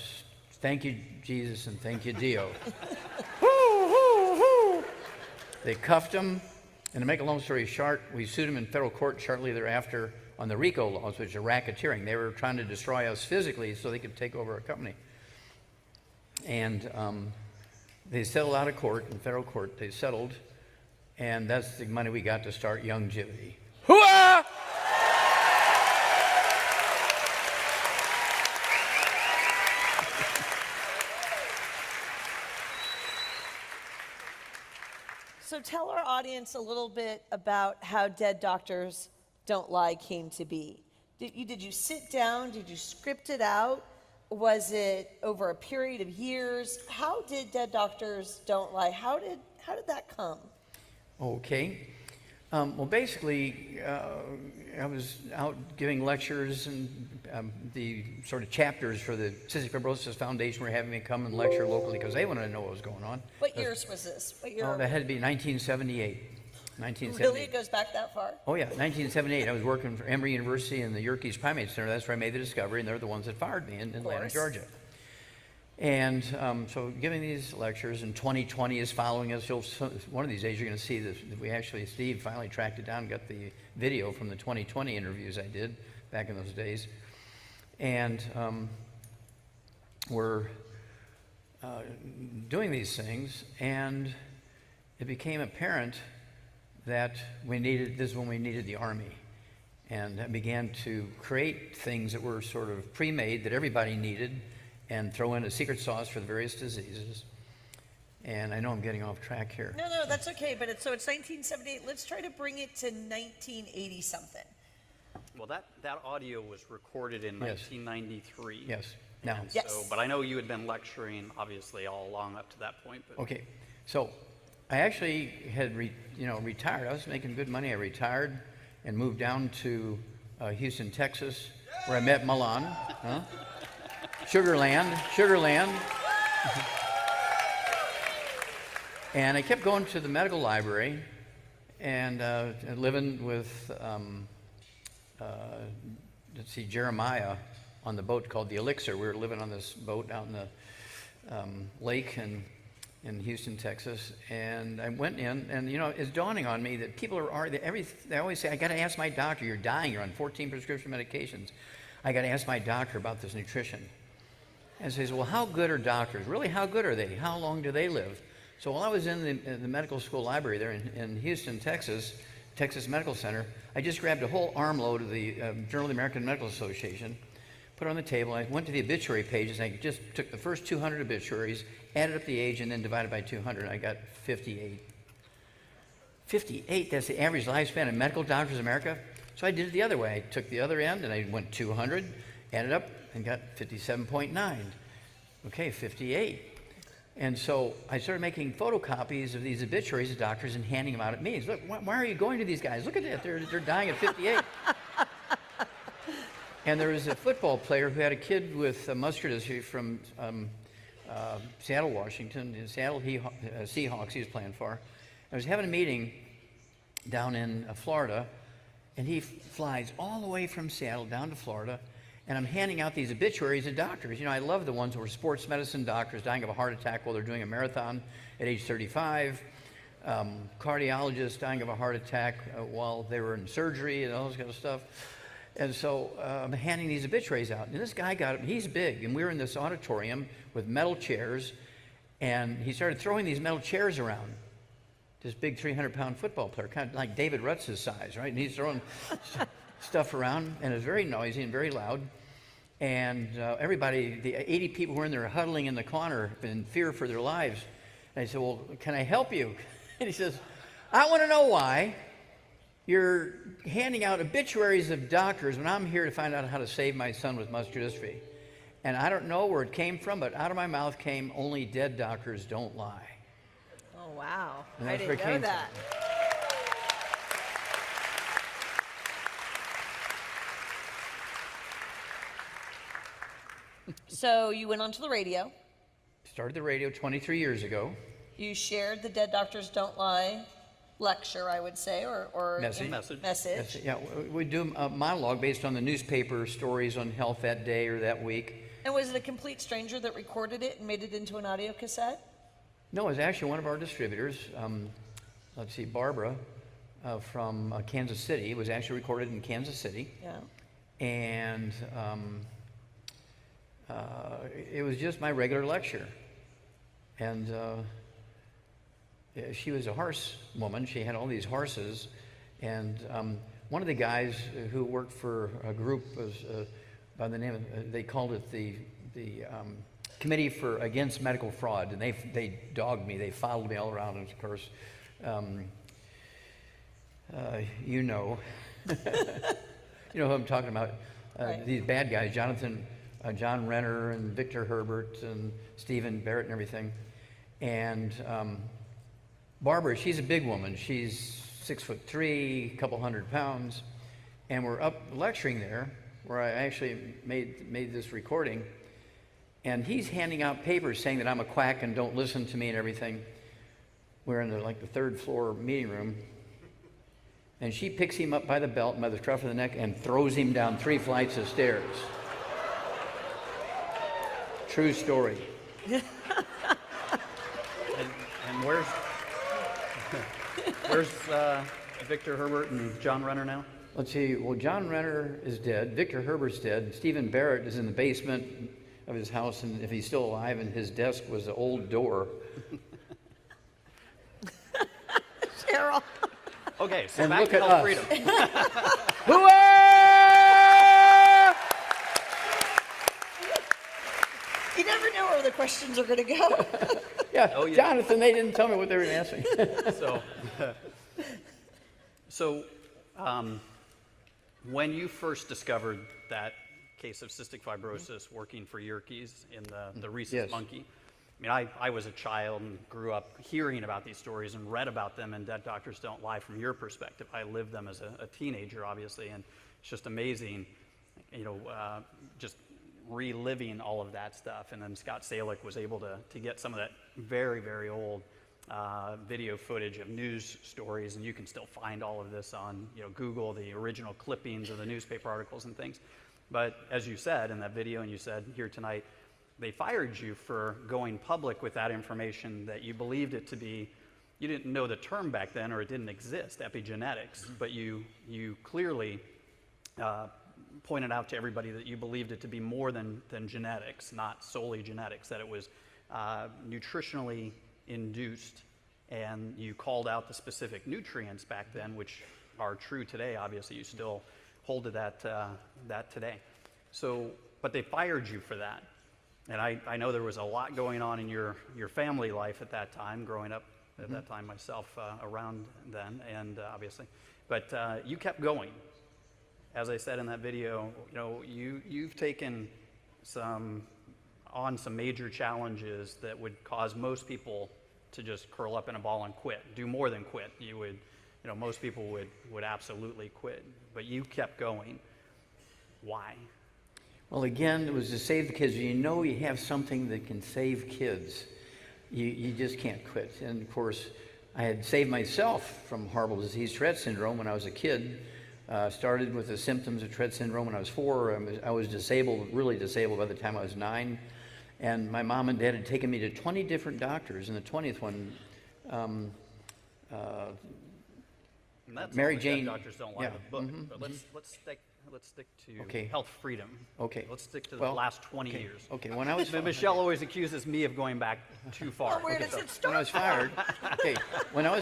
Thank you, Jesus, and thank you, Dio. They cuffed him, and to make a long story short, we sued him in federal court shortly thereafter on the RICO laws, which are racketeering. They were trying to destroy us physically so they could take over our company. And they settled out of court, in federal court, they settled, and that's the money we got to start Youngevity. Hooah! So tell our audience a little bit about how Dead Doctors Don't Lie came to be. Did you sit down? Did you script it out? Was it over a period of years? How did Dead Doctors Don't Lie? How did that come? Okay. Well, basically, I was out giving lectures, and the sort of chapters for the Cystic Fibrosis Foundation were having me come and lecture locally because they wanted to know what was going on. What years was this? What year? Oh, that had to be 1978. 1978. Really? It goes back that far? Oh, yeah, 1978. I was working for Emory University and the Yerkes Primate Center. That's where I made the discovery, and they're the ones that fired me in Atlanta, Georgia. And so giving these lectures, and 2020 is following us. One of these days you're going to see this. Steve finally tracked it down and got the video from the 2020 interviews I did back in those days. And we're doing these things, and it became apparent that this is when we needed the Army. And I began to create things that were sort of pre-made that everybody needed, and throw in a secret sauce for the various diseases. And I know I'm getting off track here. No, that's okay. But it's 1978. Let's try to bring it to 1980 something. Well, that audio was recorded in 1993. Yes. Now. So, but I know you had been lecturing, obviously, all along up to that point. But. Okay. So I actually had retired. I was making good money. I retired and moved down to Houston, Texas, where I met Milan. Sugarland. And I kept going to the medical library and living with, Jeremiah on the boat called the Elixir. We were living on this boat out in the lake in Houston, Texas. And I went in, and it's dawning on me that people they always say, I got to ask my doctor, you're dying, you're on 14 prescription medications. I got to ask my doctor about this nutrition. And says, well, how good are doctors? Really, how good are they? How long do they live? So while I was in the medical school library there in Houston, Texas Medical Center, I just grabbed a whole armload of the Journal of the American Medical Association, put it on the table. I went to the obituary pages, and I just took the first 200 obituaries, added up the age, and then divided by 200. I got 58. 58, that's the average lifespan of medical doctors in America. So I did it the other way. I took the other end, and I went 200, added up, and got 57.9. Okay, 58. And so I started making photocopies of these obituaries of doctors and handing them out at meetings. Look, why are you going to these guys? Look at that, they're dying at 58. And there was a football player who had a kid with muscular dystrophy from Seattle, Washington. The Seattle Seahawks he was playing for. I was having a meeting down in Florida, and he flies all the way from Seattle down to Florida, and I'm handing out these obituaries of doctors. I love the ones who were sports medicine doctors dying of a heart attack while they're doing a marathon at age 35, cardiologists dying of a heart attack while they were in surgery and all this kind of stuff. And so I'm handing these obituaries out. And this guy he's big, and we were in this auditorium with metal chairs, and he started throwing these metal chairs around. This big 300-pound football player, kind of like David Rutz's size, right? And he's throwing stuff around, and it's very noisy and very loud. And everybody, the 80 people who were in there huddling in the corner in fear for their lives. And I said, well, can I help you? And he says, I want to know why you're handing out obituaries of doctors when I'm here to find out how to save my son with muscular dystrophy. And I don't know where it came from, but out of my mouth came, only dead doctors don't lie. Oh, wow. And I didn't know that. So you went onto the radio. Started the radio 23 years ago. You shared the Dead Doctors Don't Lie lecture, I would say, or message. Yeah, we do a monologue based on the newspaper stories on health that day or that week. And was it a complete stranger that recorded it and made it into an audio cassette? No, it was actually one of our distributors. Let's see, Barbara from Kansas City. It was actually recorded in Kansas City. Yeah. And it was just my regular lecture. And she was a horse woman. She had all these horses. And one of the guys who worked for a group was by the name of, they called it the Committee Against Medical Fraud. And they dogged me. They followed me all around. And of course, you know. You know who I'm talking about. Right. These bad guys, John Renner and Victor Herbert and Stephen Barrett and everything. And Barbara, she's a big woman. She's 6'3", a couple 100 pounds. And we're up lecturing there, where I actually made this recording. And he's handing out papers saying that I'm a quack and don't listen to me and everything. We're in the third floor meeting room. And she picks him up by the belt and by the scruff of the neck and throws him down 3 flights of stairs. True story. And where's Victor Herbert and John Renner now? Let's see. Well, John Renner is dead. Victor Herbert's dead. Stephen Barrett is in the basement of his house, and if he's still alive, and his desk was an old door. Cheryl. Okay, so And back look to at health us. freedom. You never know where the questions are going to go. Yeah, Oh, yeah. Jonathan, they didn't tell me what they were going to ask me. So, when you first discovered that case of cystic fibrosis working for Yerkes in the rhesus Yes. monkey, I mean, I was a child and grew up hearing about these stories and read about them in Dead Doctors Don't Lie from your perspective. I lived them as a teenager, obviously, and it's just amazing, just reliving all of that stuff. And then Scott Salick was able to get some of that very, very old video footage of news stories, and you can still find all of this on Google, the original clippings of the newspaper articles and things. But as you said in that video, and you said here tonight, they fired you for going public with that information that you believed it to be. You didn't know the term back then, or it didn't exist, epigenetics, but you clearly pointed out to everybody that you believed it to be more than genetics, not solely genetics, that it was nutritionally induced, and you called out the specific nutrients back then, which are true today. Obviously, you still hold to that today. So, but they fired you for that. And I know there was a lot going on in your family life at that time, growing up at that time myself around then, and obviously. But you kept going. As I said in that video, you've taken some major challenges that would cause most people to just curl up in a ball and quit, do more than quit. You would, most people would absolutely quit, but you kept going. Why? Well, again, it was to save the kids. You have something that can save kids. You just can't quit. And of course, I had saved myself from horrible disease, Tourette syndrome, when I was a kid. Started with the symptoms of Tourette syndrome when I was 4. I was disabled, really disabled by the time I was 9. And my mom and dad had taken me to 20 different doctors. And the 20th one, And that's Mary all the Jane. Dead Doctors Don't Lie, Yeah. the book. Mhm, But let's stick to Okay. health freedom. Okay. Let's stick to the Well, last 20 okay. years. Okay, when I was But Michelle always accuses me of going back too far. Where does it when I start? was fired, when I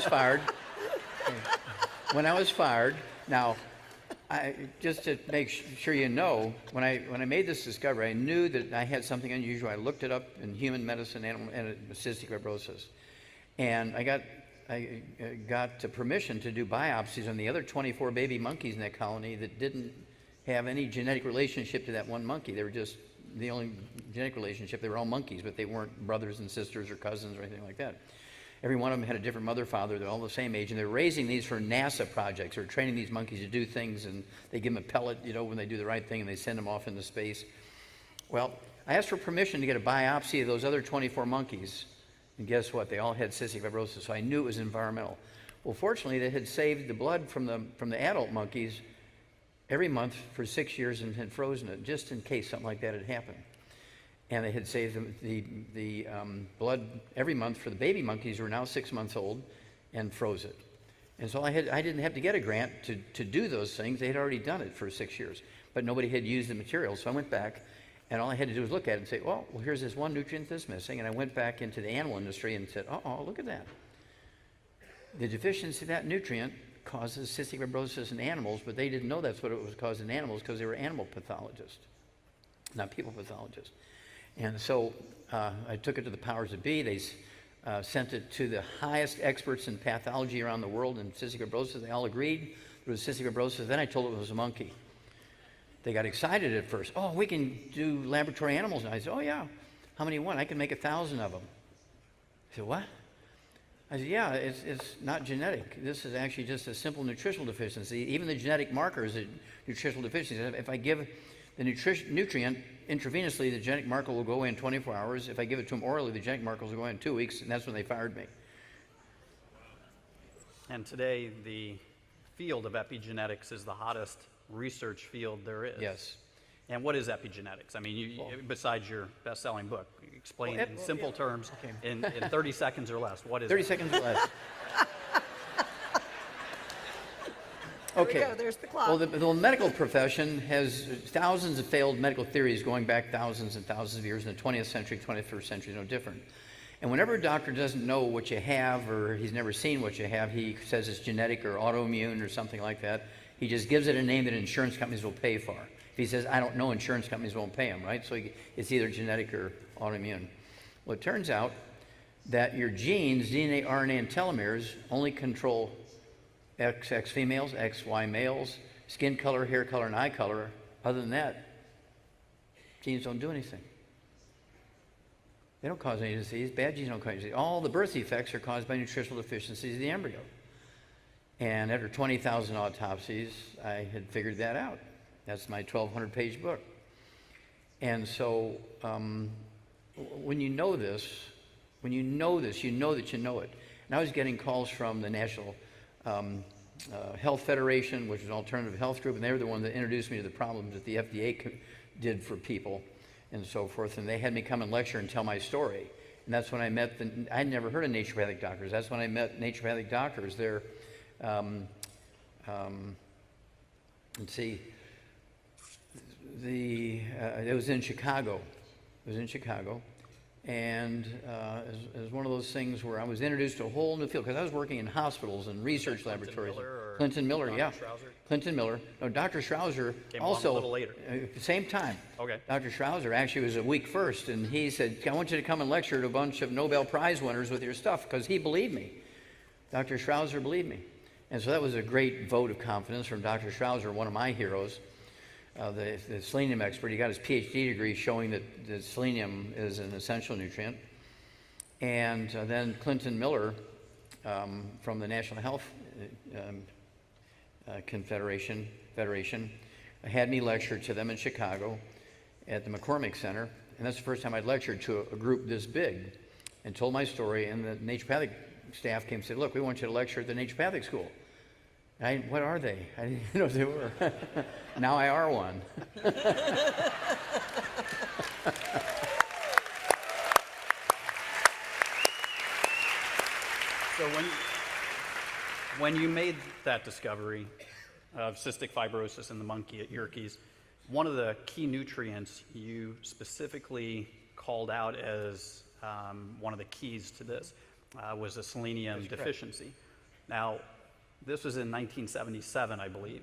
was fired, now, just to make sure you know, when I made this discovery, I knew that I had something unusual. I looked it up in human medicine, and cystic fibrosis, and I got permission to do biopsies on the other 24 baby monkeys in that colony that didn't have any genetic relationship to that one monkey. They were just the only genetic relationship. They were all monkeys, but they weren't brothers and sisters or cousins or anything like that. Every one of them had a different mother, father. They're all the same age, and they're raising these for NASA projects. They're training these monkeys to do things, and they give them a pellet, when they do the right thing, and they send them off into space. Well, I asked for permission to get a biopsy of those other 24 monkeys, and guess what? They all had cystic fibrosis, so I knew it was environmental. Well, fortunately, they had saved the blood from the adult monkeys every month for 6 years and had frozen it just in case something like that had happened. And they had saved the blood every month for the baby monkeys who were now 6 months old and froze it. And so I didn't have to get a grant to do those things. They had already done it for 6 years, but nobody had used the material. So I went back, and all I had to do was look at it and say, well, here's this one nutrient that's missing. And I went back into the animal industry and said, oh, look at that. The deficiency of that nutrient causes cystic fibrosis in animals, but they didn't know that's what it was causing in animals because they were animal pathologists, not people pathologists. And so I took it to the powers that be. They sent it to the highest experts in pathology around the world in cystic fibrosis. They all agreed it was cystic fibrosis. Then I told them it was a monkey. They got excited at first. Oh, we can do laboratory animals now. I said, oh, yeah. How many you want? I can make 1,000 of them. I said, what? I said, yeah, it's not genetic. This is actually just a simple nutritional deficiency. Even the genetic marker is a nutritional deficiency. If I give the nutrient intravenously, the genetic marker will go away in 24 hours. If I give it to them orally, the genetic marker will go away in 2 weeks, and that's when they fired me. And today, the field of epigenetics is the hottest research field there is. Yes. And what is epigenetics? I mean, besides your best-selling book, explain in simple terms, in 30 seconds or less. What is 30 it? seconds or less. Okay. There we go. There's the clock. Well, the medical profession has thousands of failed medical theories going back thousands and thousands of years. In the 20th century, 21st century, no different. And whenever a doctor doesn't know what you have or he's never seen what you have, he says it's genetic or autoimmune or something like that. He just gives it a name that insurance companies will pay for. If he says, I don't know, insurance companies won't pay him, right? So it's either genetic or autoimmune. Well, it turns out that your genes, DNA, RNA, and telomeres only control XX females, XY males, skin color, hair color, and eye color. Other than that, genes don't do anything. They don't cause any disease. Bad genes don't cause any disease. All the birth defects are caused by nutritional deficiencies of the embryo. And after 20,000 autopsies, I had figured that out. That's my 1,200-page book. And so when you know this, you know that you know it. And I was getting calls from the National Health Federation, which is an alternative health group, and they were the one that introduced me to the problems that the FDA did for people and so forth. And they had me come and lecture and tell my story. And that's when I met I'd never heard of naturopathic doctors. That's when I met naturopathic doctors. They're, let's see, it was in Chicago. And it was one of those things where I was introduced to a whole new field, because I was working in hospitals and research laboratories. Clinton Miller, yeah. Clinton Miller. No, Dr. Schrauzer came also, a little later. Same time. Okay. Dr. Schrauzer actually was a week first, and he said, I want you to come and lecture to a bunch of Nobel Prize winners with your stuff, because he believed me. Dr. Schrauzer believed me. And so that was a great vote of confidence from Dr. Schrauzer, one of my heroes. The selenium expert. He got his PhD degree showing that selenium is an essential nutrient. And then Clinton Miller from the National Health Federation had me lecture to them in Chicago at the McCormick Center. And that's the first time I'd lectured to a group this big and told my story. And the naturopathic staff came and said, look, we want you to lecture at the naturopathic school. What are they? I didn't know they were. Now I are one. So when you made that discovery of cystic fibrosis in the monkey at Yerkes, one of the key nutrients you specifically called out as one of the keys to this was a selenium deficiency. Now, this was in 1977, I believe.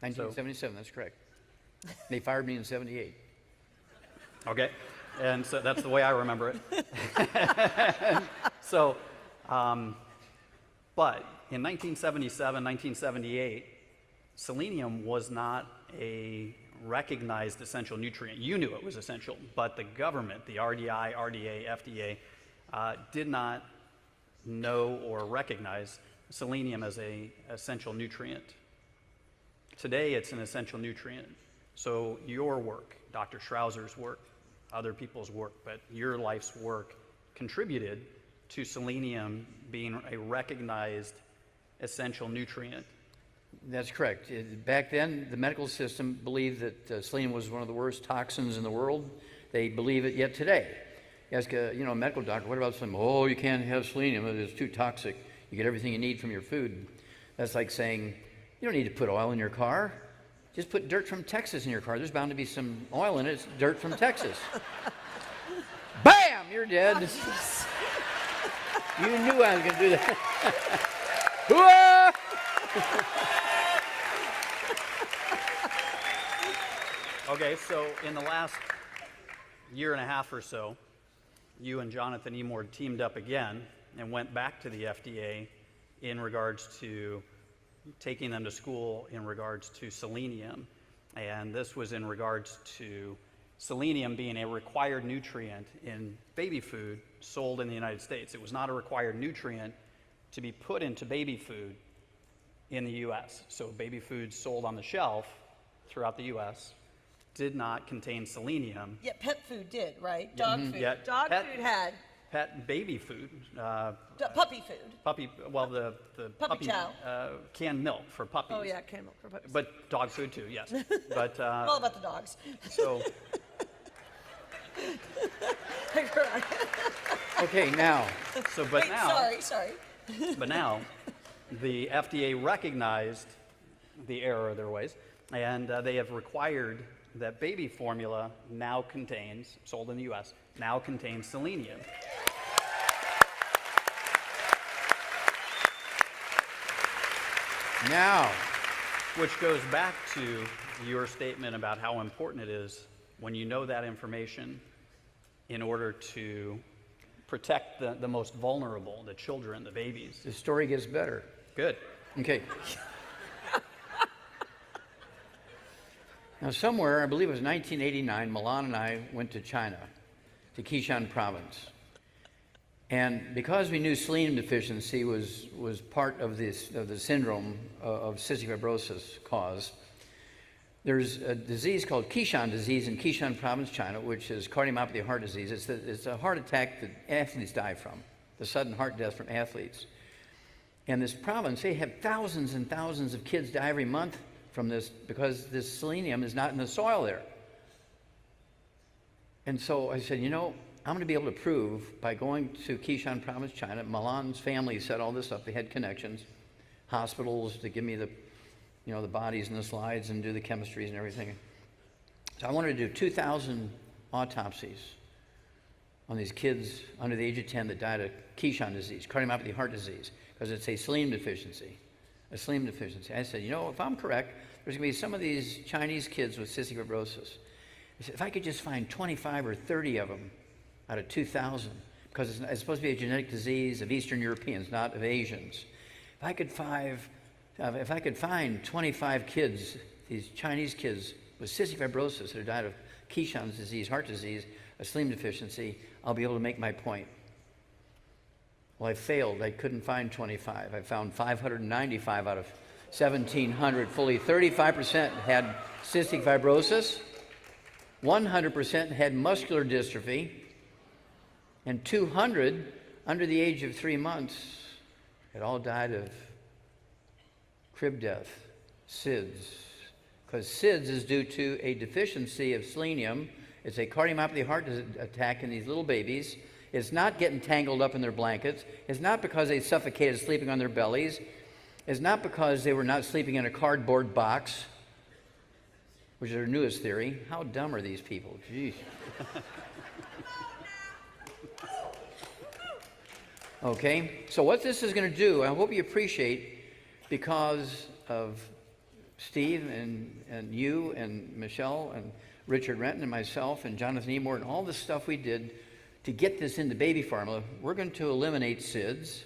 1977, that's correct. They fired me in 78. Okay, and so that's the way I remember it. So, but in 1977, 1978, selenium was not a recognized essential nutrient. You knew it was essential, but the government, the RDI, RDA, FDA, did not know or recognize selenium as an essential nutrient. Today, it's an essential nutrient. So your work, Dr. Schrauzer's work, other people's work, but your life's work contributed to selenium being a recognized essential nutrient. That's correct. Back then, the medical system believed that selenium was one of the worst toxins in the world. They believe it yet today. You ask a medical doctor, what about selenium? Oh, you can't have selenium. It's too toxic. You get everything you need from your food. That's like saying, you don't need to put oil in your car. Just put dirt from Texas in your car. There's bound to be some oil in it. It's dirt from Texas. Bam! You're dead. You knew I was going to do that. Okay, so in the last year and a half or so, you and Jonathan Emord teamed up again and went back to the FDA in regards to taking them to school in regards to selenium. And this was in regards to selenium being a required nutrient in baby food sold in the United States. It was not a required nutrient to be put into baby food in the US. So baby food sold on the shelf throughout the US did not contain selenium. Yeah, pet food did, right? Dog food. Yeah, Dog food had. Pet baby food. Puppy food. The Puppy chow. Canned milk for puppies. Oh yeah, canned milk for puppies. But dog food too, yes. But I'm all about the dogs. so Okay, now. Wait, sorry. But now, the FDA recognized the error of their ways, and they have required that baby formula now contains, sold in the US, now contains selenium. Now. Which goes back to your statement about how important it is when you know that information in order to protect the most vulnerable, the children, the babies. The story gets better. Good. Okay. Now somewhere, I believe it was 1989, Milan and I went to China, to Qishan province. And because we knew selenium deficiency was part of the syndrome of cystic fibrosis caused, there's a disease called Qishan disease in Qishan province, China, which is cardiomyopathy heart disease. It's a heart attack that athletes die from, the sudden heart death from athletes. And this province, they have thousands and thousands of kids die every month from this because this selenium is not in the soil there. And so I said, I'm going to be able to prove by going to Qishan province, China. Milan's family set all this up. They had connections, hospitals to give me the bodies and the slides and do the chemistries and everything. So I wanted to do 2,000 autopsies on these kids under the age of 10 that died of Qishan disease, cardiomyopathy heart disease, because it's a selenium deficiency. I said, if I'm correct, there's going to be some of these Chinese kids with cystic fibrosis. I said, if I could just find 25 or 30 of them out of 2,000, because it's supposed to be a genetic disease of Eastern Europeans, not of Asians. If I could find 25 kids, these Chinese kids with cystic fibrosis that have died of Qishan's disease, heart disease, a selenium deficiency, I'll be able to make my point. Well, I failed. I couldn't find 25. I found 595 out of 1,700. Fully 35% had cystic fibrosis, 100% had muscular dystrophy, and 200 under the age of 3 months had all died of crib death, SIDS. Because SIDS is due to a deficiency of selenium. It's a cardiomyopathy heart attack in these little babies. It's not getting tangled up in their blankets. It's not because they suffocated sleeping on their bellies. It's not because they were not sleeping in a cardboard box, which is their newest theory. How dumb are these people? Jeez. Okay, so what this is going to do, I hope you appreciate, because of Steve and you and Michelle and Richard Renton and myself and Jonathan Emord and all the stuff we did to get this into baby formula, we're going to eliminate SIDS.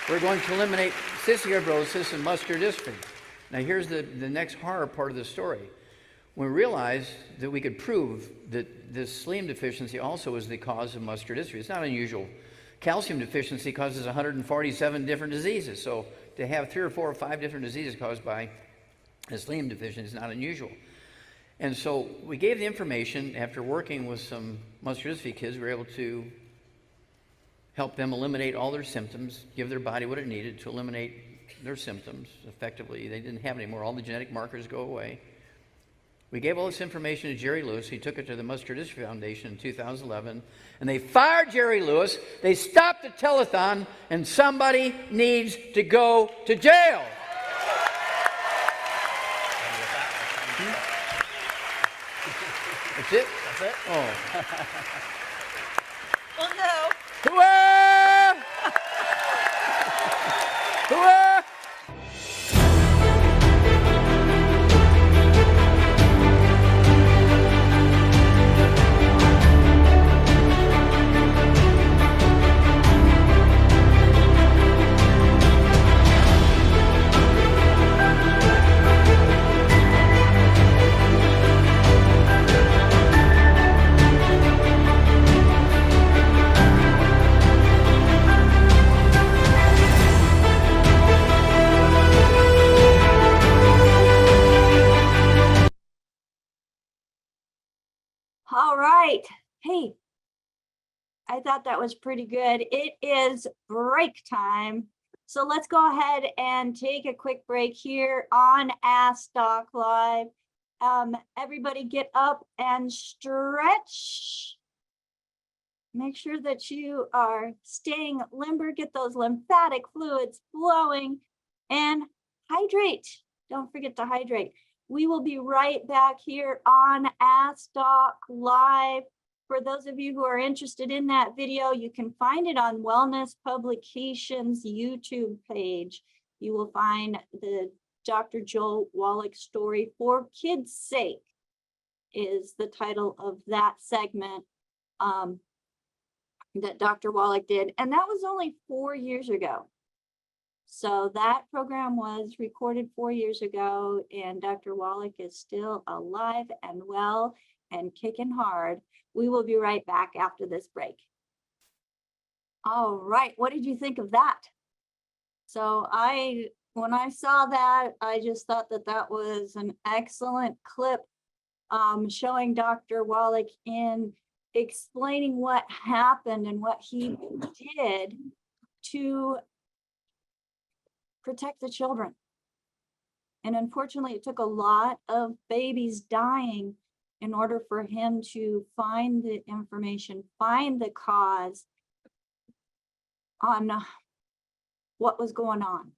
We're going to eliminate cystic fibrosis and muscular dystrophy. Now here's the next horror part of the story. We realized that we could prove that this selenium deficiency also is the cause of muscular dystrophy. It's not unusual. Calcium deficiency causes 147 different diseases. So to have 3 or 4 or 5 different diseases caused by a selenium deficiency is not unusual. And so we gave the information after working with some muscular dystrophy kids, we were able to help them eliminate all their symptoms, give their body what it needed to eliminate their symptoms effectively. They didn't have any more. All the genetic markers go away. We gave all this information to Jerry Lewis. He took it to the Muscular Dystrophy Foundation in 2011, and they fired Jerry Lewis. They stopped the telethon, and somebody needs to go to jail. That's it? That's it? Oh. Well, no. Hooah! Hooah! All right. Hey, I thought that was pretty good. It is break time. So let's go ahead and take a quick break here on Ask Doc Live. Everybody get up and stretch. Make sure that you are staying limber, get those lymphatic fluids flowing, and hydrate. Don't forget to hydrate. We will be right back here on Ask Doc Live. For those of you who are interested in that video, you can find it on Wellness Publications YouTube page. You will find the Dr. Doc Wallach Story for Kids' Sake is the title of that segment that Dr. Wallach did. And that was only 4 years ago. So that program was recorded 4 years ago, and Dr. Wallach is still alive and well and kicking hard. We will be right back after this break. All right, what did you think of that? So when I saw that, I just thought that that was an excellent clip showing Dr. Wallach in explaining what happened and what he did to protect the children. And unfortunately, it took a lot of babies dying in order for him to find the information, find the cause on what was going on.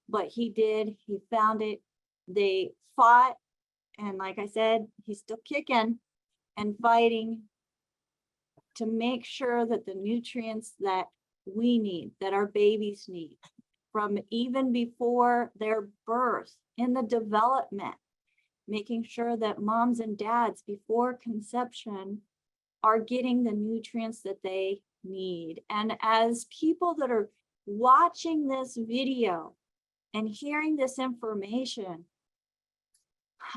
But he did, he found it, they fought, and like I said, he's still kicking and fighting to make sure that the nutrients that we need, that our babies need, from even before their birth, in the development, making sure that moms and dads before conception are getting the nutrients that they need. And as people that are watching this video and hearing this information,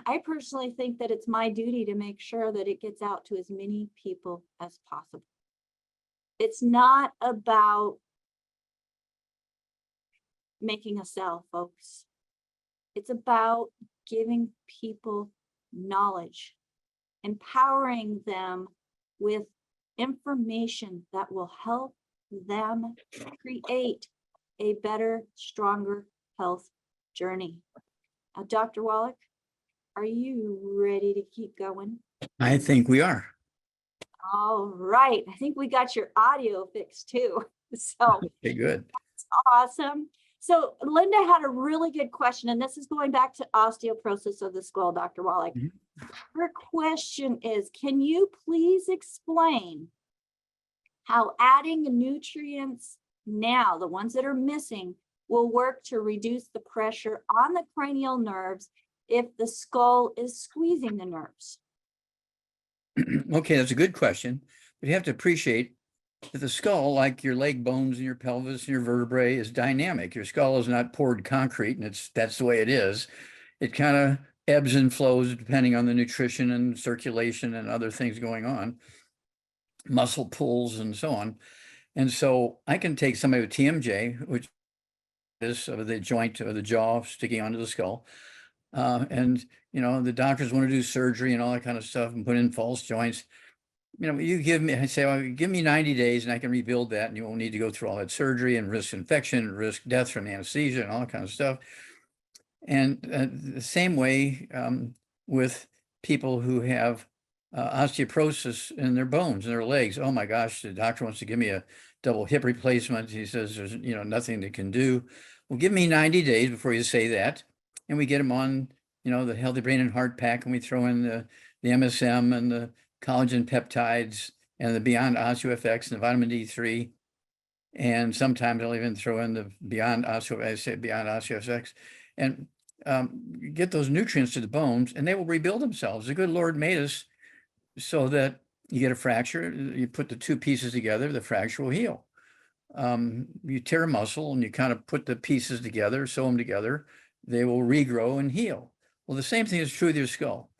I personally think that it's my duty to make sure that it gets out to as many people as possible. It's not about making a sell, folks. It's about giving people knowledge, empowering them with information that will help them create a better, stronger health journey. Dr. Wallach, are you ready to keep going? I think we are. All right. I think we got your audio fixed too. So Okay, good. that's awesome. So Linda had a really good question, and this is going back to osteoporosis of the skull, Dr. Wallach. Her question is, can you please explain how adding nutrients now, the ones that are missing, will work to reduce the pressure on the cranial nerves if the skull is squeezing the nerves? Okay, that's a good question. But you have to appreciate that the skull, like your leg bones and your pelvis and your vertebrae, is dynamic. Your skull is not poured concrete, and that's the way it is. It kind of ebbs and flows depending on the nutrition and circulation and other things going on, muscle pulls and so on. And so I can take somebody with TMJ, which is the joint or the jaw sticking onto the skull. And, you know, the doctors want to do surgery and all that kind of stuff and put in false joints. you give me, I say, well, give me 90 days and I can rebuild that, and you won't need to go through all that surgery and risk infection, risk death from anesthesia and all that kind of stuff. And the same way with people who have osteoporosis in their bones and their legs. Oh my gosh, the doctor wants to give me a double hip replacement. He says there's nothing they can do. Well, give me 90 days before you say that, and we get them on the Healthy Brain and Heart Pack, and we throw in the MSM and the collagen peptides and the Beyond OsteoFX and the vitamin D3, and sometimes I'll even throw in the Beyond OsteoFX, and get those nutrients to the bones, and they will rebuild themselves. The good Lord made us so that you get a fracture, you put the two pieces together, the fracture will heal. You tear a muscle and you kind of put the pieces together, sew them together, they will regrow and heal. Well, the same thing is true with your skull.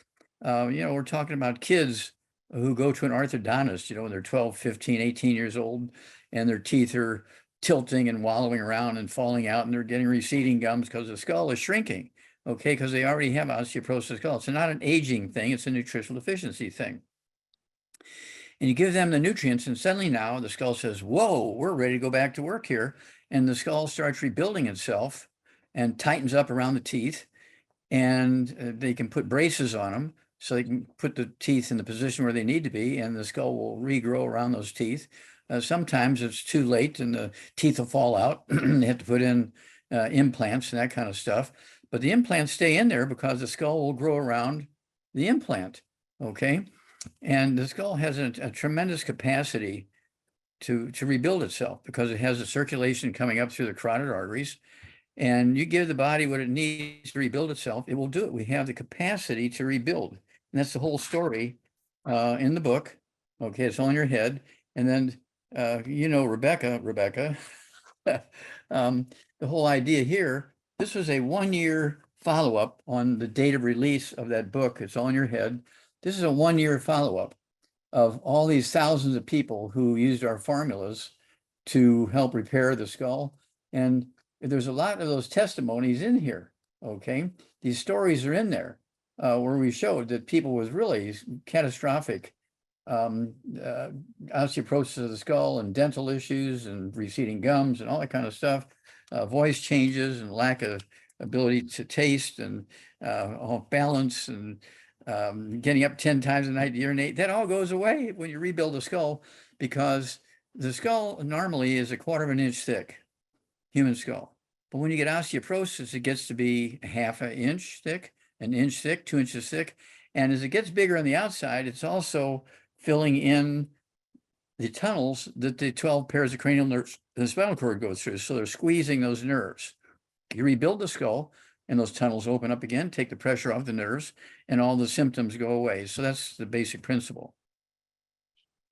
We're talking about kids who go to an orthodontist, when they're 12, 15, 18 years old, and their teeth are tilting and wallowing around and falling out, and they're getting receding gums because the skull is shrinking, okay, because they already have osteoporosis skull. It's not an aging thing, it's a nutritional deficiency thing. And you give them the nutrients, and suddenly now the skull says, whoa, we're ready to go back to work here. And the skull starts rebuilding itself and tightens up around the teeth, and they can put braces on them so they can put the teeth in the position where they need to be, and the skull will regrow around those teeth. Sometimes it's too late and the teeth will fall out. They have to put in implants and that kind of stuff. But the implants stay in there because the skull will grow around the implant, okay? And the skull has a tremendous capacity to rebuild itself because it has the circulation coming up through the carotid arteries. And you give the body what it needs to rebuild itself, it will do it. We have the capacity to rebuild. And that's the whole story in the book. Okay, it's all in your head. And then, Rebecca, the whole idea here, this was a 1-year follow-up on the date of release of that book. It's all in your head. This is a 1-year follow-up of all these thousands of people who used our formulas to help repair the skull. And there's a lot of those testimonies in here, okay? These stories are in there where we showed that people with really catastrophic osteoporosis of the skull and dental issues and receding gums and all that kind of stuff, voice changes and lack of ability to taste and off balance and getting up 10 times a night to urinate, that all goes away when you rebuild the skull, because the skull normally is 1/4 inch thick, human skull. But when you get osteoporosis, it gets to be 1/2 inch thick, 1 inch thick, 2 inches thick. And as it gets bigger on the outside, it's also filling in the tunnels that the 12 pairs of cranial nerves and the spinal cord go through. So they're squeezing those nerves. You rebuild the skull and those tunnels open up again, take the pressure off the nerves, and all the symptoms go away. So that's the basic principle.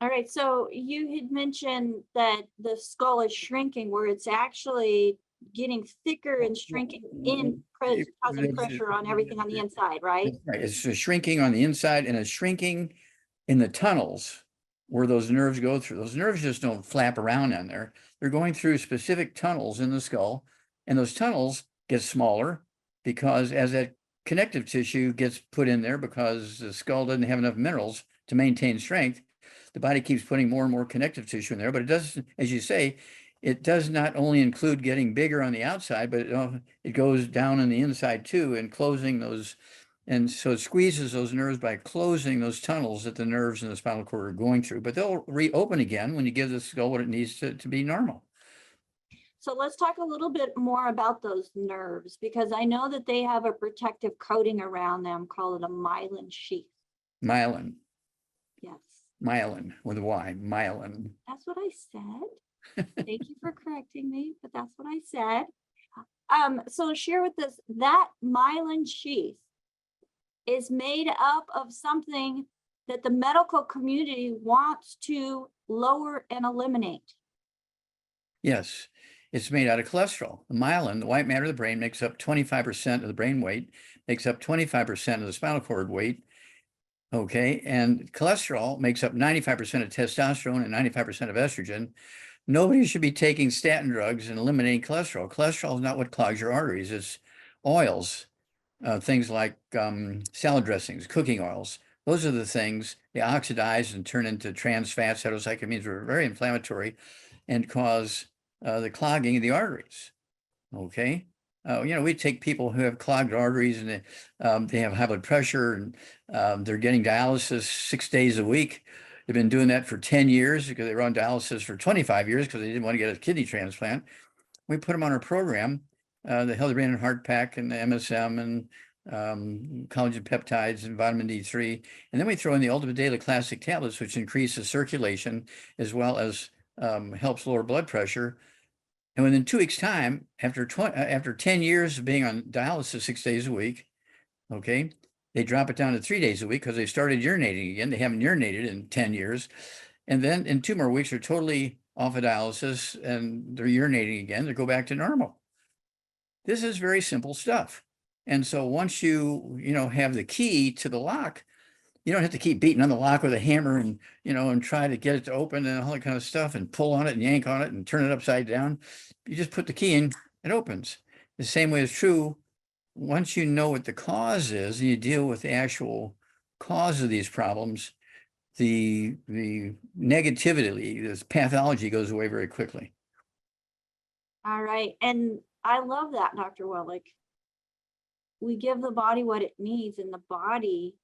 All right, so you had mentioned that the skull is shrinking, where it's actually getting thicker and shrinking causing pressure on everything on the inside, right? Right. It's shrinking on the inside, and it's shrinking in the tunnels where those nerves go through. Those nerves just don't flap around in there. They're going through specific tunnels in the skull, and those tunnels get smaller because as that connective tissue gets put in there, because the skull doesn't have enough minerals to maintain strength, the body keeps putting more and more connective tissue in there. But it does, as you say, it does not only include getting bigger on the outside, but it goes down on the inside too, and closing those. And so it squeezes those nerves by closing those tunnels that the nerves in the spinal cord are going through. But they'll reopen again when you give the skull what it needs to be normal. So let's talk a little bit more about those nerves, because I know that they have a protective coating around them, call it a myelin sheath. Myelin. Yes. Myelin with a Y, myelin. That's what I said. Thank you for correcting me, but that's what I said. So share with us, that myelin sheath is made up of something that the medical community wants to lower and eliminate. Yes, it's made out of cholesterol. The myelin, the white matter of the brain, makes up 25% of the brain weight, makes up 25% of the spinal cord weight. Okay, and cholesterol makes up 95% of testosterone and 95% of estrogen. Nobody should be taking statin drugs and eliminating cholesterol. Cholesterol is not what clogs your arteries. It's oils, things like salad dressings, cooking oils. Those are the things, they oxidize and turn into trans fats, heterocyclamines, which are very inflammatory and cause the clogging of the arteries. Okay. We take people who have clogged arteries and they have high blood pressure and they're getting dialysis 6 days a week. They've been doing that for 10 years because they were on dialysis for 25 years because they didn't want to get a kidney transplant. We put them on our program, the Healthy Brain and Heart Pack and the MSM and collagen peptides and vitamin D3. And then we throw in the Ultimate Daily Classic tablets, which increases circulation as well as helps lower blood pressure. And within 2 weeks' time, after 10 years of being on dialysis 6 days a week, okay, they drop it down to 3 days a week because they started urinating again. They haven't urinated in 10 years. And then in 2 more weeks, they're totally off of dialysis and they're urinating again. They go back to normal. This is very simple stuff. And so once you have the key to the lock, you don't have to keep beating on the lock with a hammer and, and try to get it to open and all that kind of stuff and pull on it and yank on it and turn it upside down. You just put the key in, it opens. The same way is true once you know what the cause is and you deal with the actual cause of these problems, the negativity, this pathology goes away very quickly. All right. And I love that, Dr. Wallach. We give the body what it needs, and the body,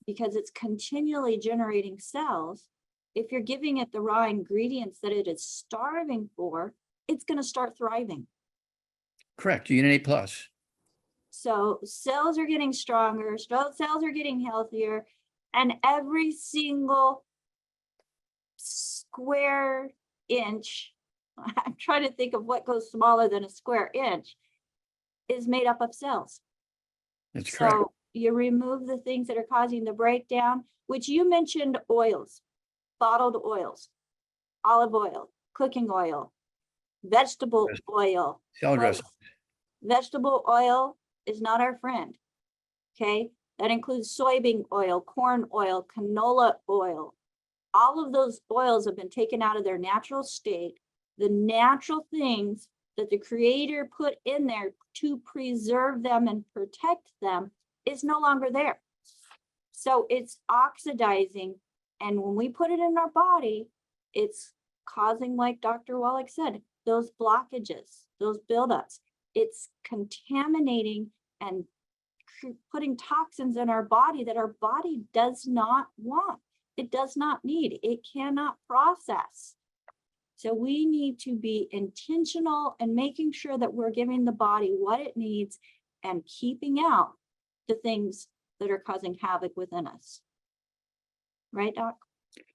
because it's continually generating cells, if you're giving it the raw ingredients that it is starving for, it's going to start thriving. Correct. Unit A+. So cells are getting stronger, cells are getting healthier, and every single square inch, I'm trying to think of what goes smaller than a square inch, is made up of cells. That's correct. So you remove the things that are causing the breakdown, which you mentioned: oils, bottled oils, olive oil, cooking oil, vegetable oil. Salad dressing. Vegetable oil is not our friend. Okay, that includes soybean oil, corn oil, canola oil. All of those oils have been taken out of their natural state. The natural things that the creator put in there to preserve them and protect them is no longer there. So it's oxidizing. And when we put it in our body, it's causing, like Dr. Wallach said, those blockages, those buildups. It's contaminating and putting toxins in our body that our body does not want. It does not need. It cannot process. So we need to be intentional in making sure that we're giving the body what it needs and keeping out the things that are causing havoc within us. Right, Doc?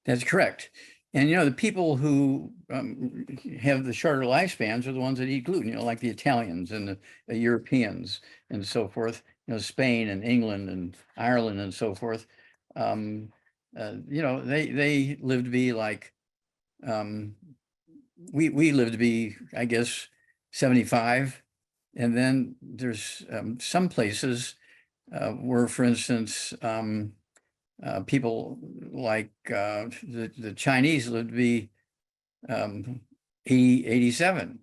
That's correct. And, the people who have the shorter lifespans are the ones that eat gluten, like the Italians and the Europeans and so forth, Spain and England and Ireland and so forth. They live to be like, we live to be, I guess, 75. And then there's some places where, for instance, people like the Chinese live to be 87,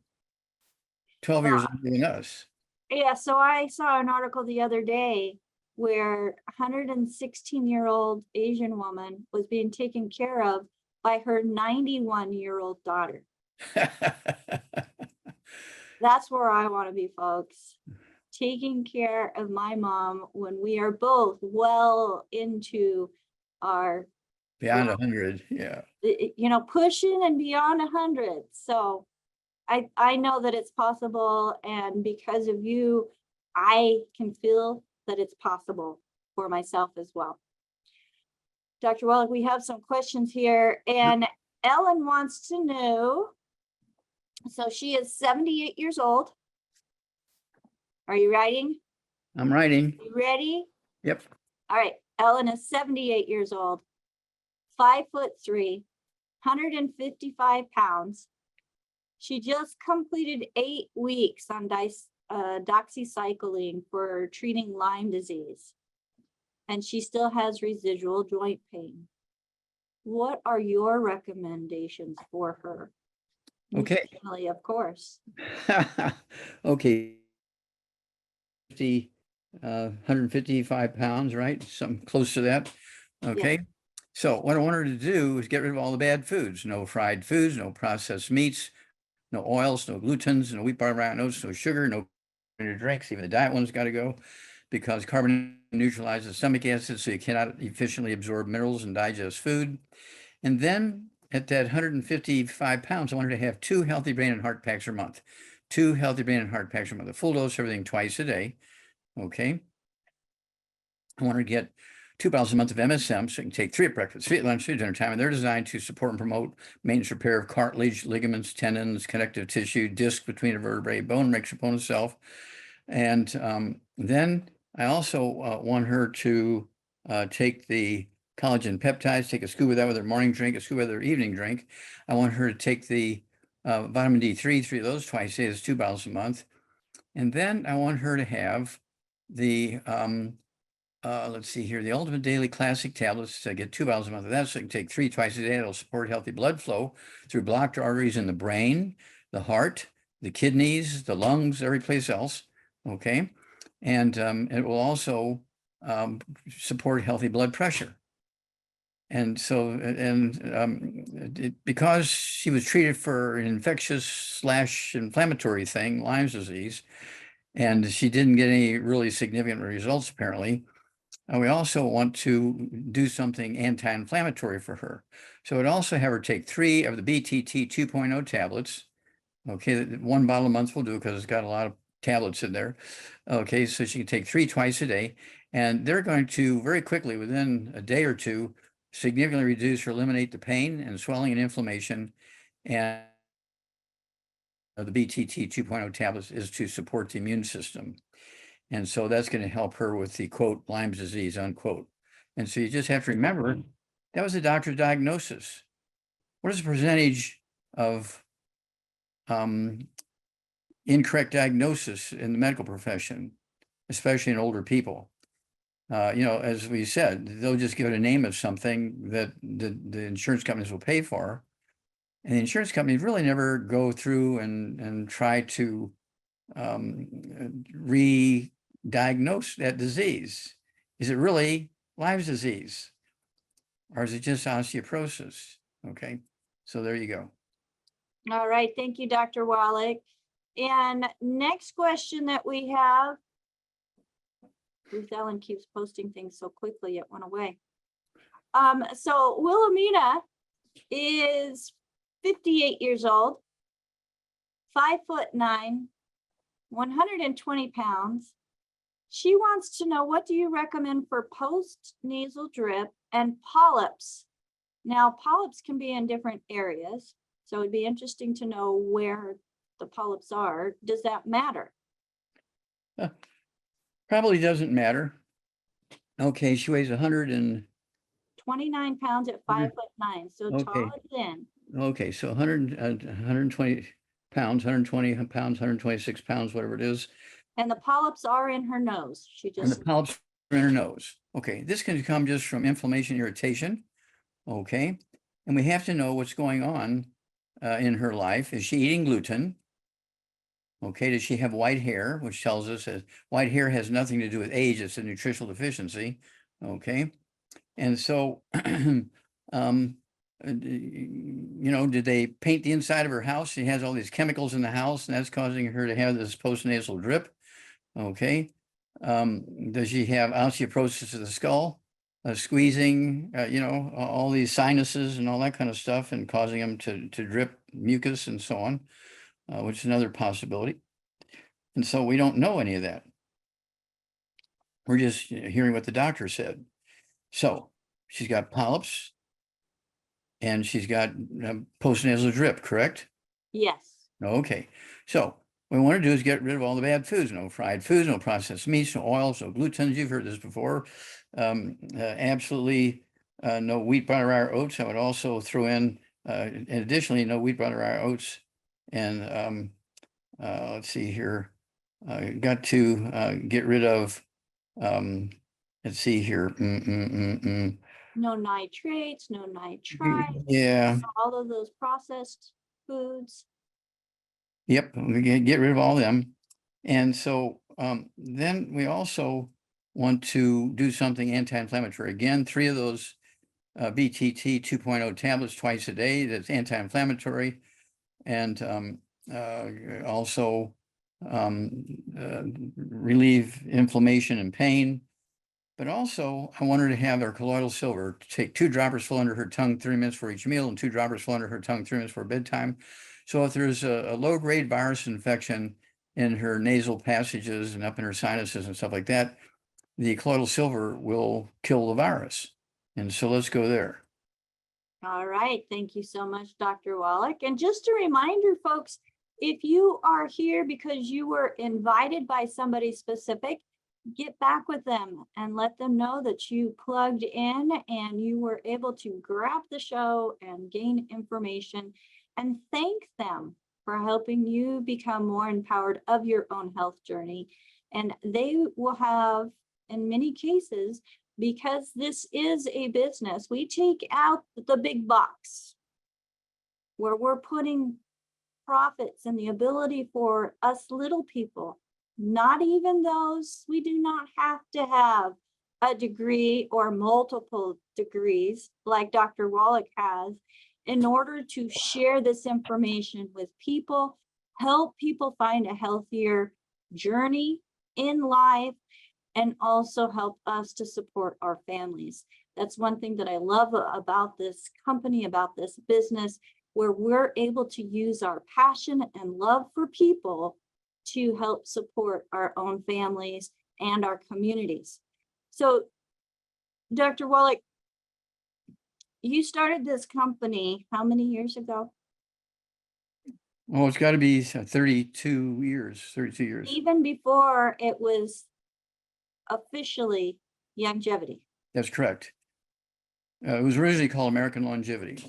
12 years older than us. Yeah, so I saw an article the other day where a 116-year-old Asian woman was being taken care of by her 91-year-old daughter. That's where I want to be, folks. Taking care of my mom when we are both well into our beyond 100, yeah. Pushing and beyond 100. So I know that it's possible, and because of you, I can feel that it's possible for myself as well. Dr. Wallach, we have some questions here, and Ellen wants to know, so she is 78 years old. Are you writing? I'm writing. You ready? Yep. All right. Ellen is 78 years old, 5'3", 155 pounds. She just completed 8 weeks on doxycycline for treating Lyme disease, and she still has residual joint pain. What are your recommendations for her? Okay. Nutritionally, of course. Okay. 155 pounds, right? Something close to that. Okay. So what I want her to do is get rid of all the bad foods, no fried foods, no processed meats, no oils, no glutens, no wheat, butter, rye, oats, no sugar, no drinks. Even the diet one's got to go because carbon neutralizes stomach acid, so you cannot efficiently absorb minerals and digest food. And then at that 155 pounds, I want her to have 2 healthy brain and heart packs a month. 2 healthy brain and heart packs a month. A full dose, everything twice a day. Okay. I want her to get 2 bottles a month of MSM, so you can take 3 at breakfast, 3 at lunch, 3 at dinner time, and they're designed to support and promote maintenance repair of cartilage, ligaments, tendons, connective tissue, disc between a vertebrae, bone, exopone itself. And then I also want her to take the collagen peptides, take a scoop of that with her morning drink, a scoop of her evening drink. I want her to take the vitamin D3, 3 of those twice a day, that's 2 bottles a month. And then I want her to have the let's see here, the Ultimate Daily Classic tablets. I get 2 bottles a month of that, so I can take 3 twice a day. It'll support healthy blood flow through blocked arteries in the brain, the heart, the kidneys, the lungs, every place else. Okay, and it will also support healthy blood pressure. And so, because she was treated for an infectious / inflammatory thing, Lyme's disease, and she didn't get any really significant results apparently. We also want to do something anti-inflammatory for her. So I'd also have her take 3 of the BTT 2.0 tablets. Okay, 1 bottle a month will do because it's got a lot of tablets in there. Okay, so she can take 3 twice a day, and they're going to very quickly, within a day or 2, significantly reduce or eliminate the pain and swelling and inflammation. And the BTT 2.0 tablets is to support the immune system. And so that's going to help her with the quote, Lyme's disease, unquote. And so you just have to remember that was the doctor's diagnosis. What is the percentage of incorrect diagnosis in the medical profession, especially in older people? As we said, they'll just give it a name of something that the insurance companies will pay for. And the insurance companies really never go through and try to re-diagnose that disease. Is it really Lyme's disease? Or is it just osteoporosis? Okay, so there you go. All right, thank you, Dr. Wallach. And next question that we have, Ruth Ellen keeps posting things so quickly it went away. So Wilhelmina is 58 years old, 5'9", 120 pounds. She wants to know, what do you recommend for post-nasal drip and polyps? Now, polyps can be in different areas, so it'd be interesting to know where the polyps are. Does that matter? Probably doesn't matter. Okay, she weighs 29 pounds at 5'9", so Okay. tall and thin. Okay, so 120 pounds, 120 pounds, 126 pounds, whatever it is. And the polyps are in her nose. She And the just, polyps are in her nose. Okay, this can come just from inflammation, irritation. Okay, and we have to know what's going on in her life. Is she eating gluten? Okay, does she have white hair, which tells us that white hair has nothing to do with age, it's a nutritional deficiency. Okay, and so, did they paint the inside of her house? She has all these chemicals in the house, and that's causing her to have this postnasal drip. Okay, does she have osteoporosis of the skull, squeezing, all these sinuses and all that kind of stuff, and causing them to drip mucus and so on, which is another possibility. And so we don't know any of that. We're just hearing what the doctor said. So she's got polyps and she's got postnasal drip, correct? yes. Okay. So what we want to do is get rid of all the bad foods, no fried foods, no processed meats, no oils, no glutens. You've heard this before. Absolutely no wheat, butter, rye, or oats. I would also throw in, and additionally, no wheat, butter, rye, oats. And let's see here. Got to get rid of, let's see here. No nitrates, no nitrites. Yeah. All of those processed foods. Yep. We get rid of all them. And so then we also want to do something anti-inflammatory. Again, 3 of those BTT 2.0 tablets twice a day. That's anti-inflammatory, and also relieve inflammation and pain. But also, I want her to have her colloidal silver, take 2 droppers full under her tongue 3 minutes for each meal, and 2 droppers full under her tongue 3 minutes for bedtime. So if there's a low-grade virus infection in her nasal passages and up in her sinuses and stuff like that, the colloidal silver will kill the virus. And so let's go there. All right. Thank you so much, Dr. Wallach. And just a reminder, folks, if you are here because you were invited by somebody specific, get back with them and let them know that you plugged in and you were able to grab the show and gain information, and thank them for helping you become more empowered of your own health journey. And they will have, in many cases, because this is a business, we take out the big box where we're putting profits and the ability for us little people, not even those, we do not have to have a degree or multiple degrees like Dr. Wallach has in order to share this information with people, help people find a healthier journey in life, and also help us to support our families. That's one thing that I love about this company, about this business, where we're able to use our passion and love for people to help support our own families and our communities. So, Dr. Wallach, you started this company how many years ago? Well, it's got to be 32 years. Even before it was officially Longevity. That's correct. It was originally called American Longevity.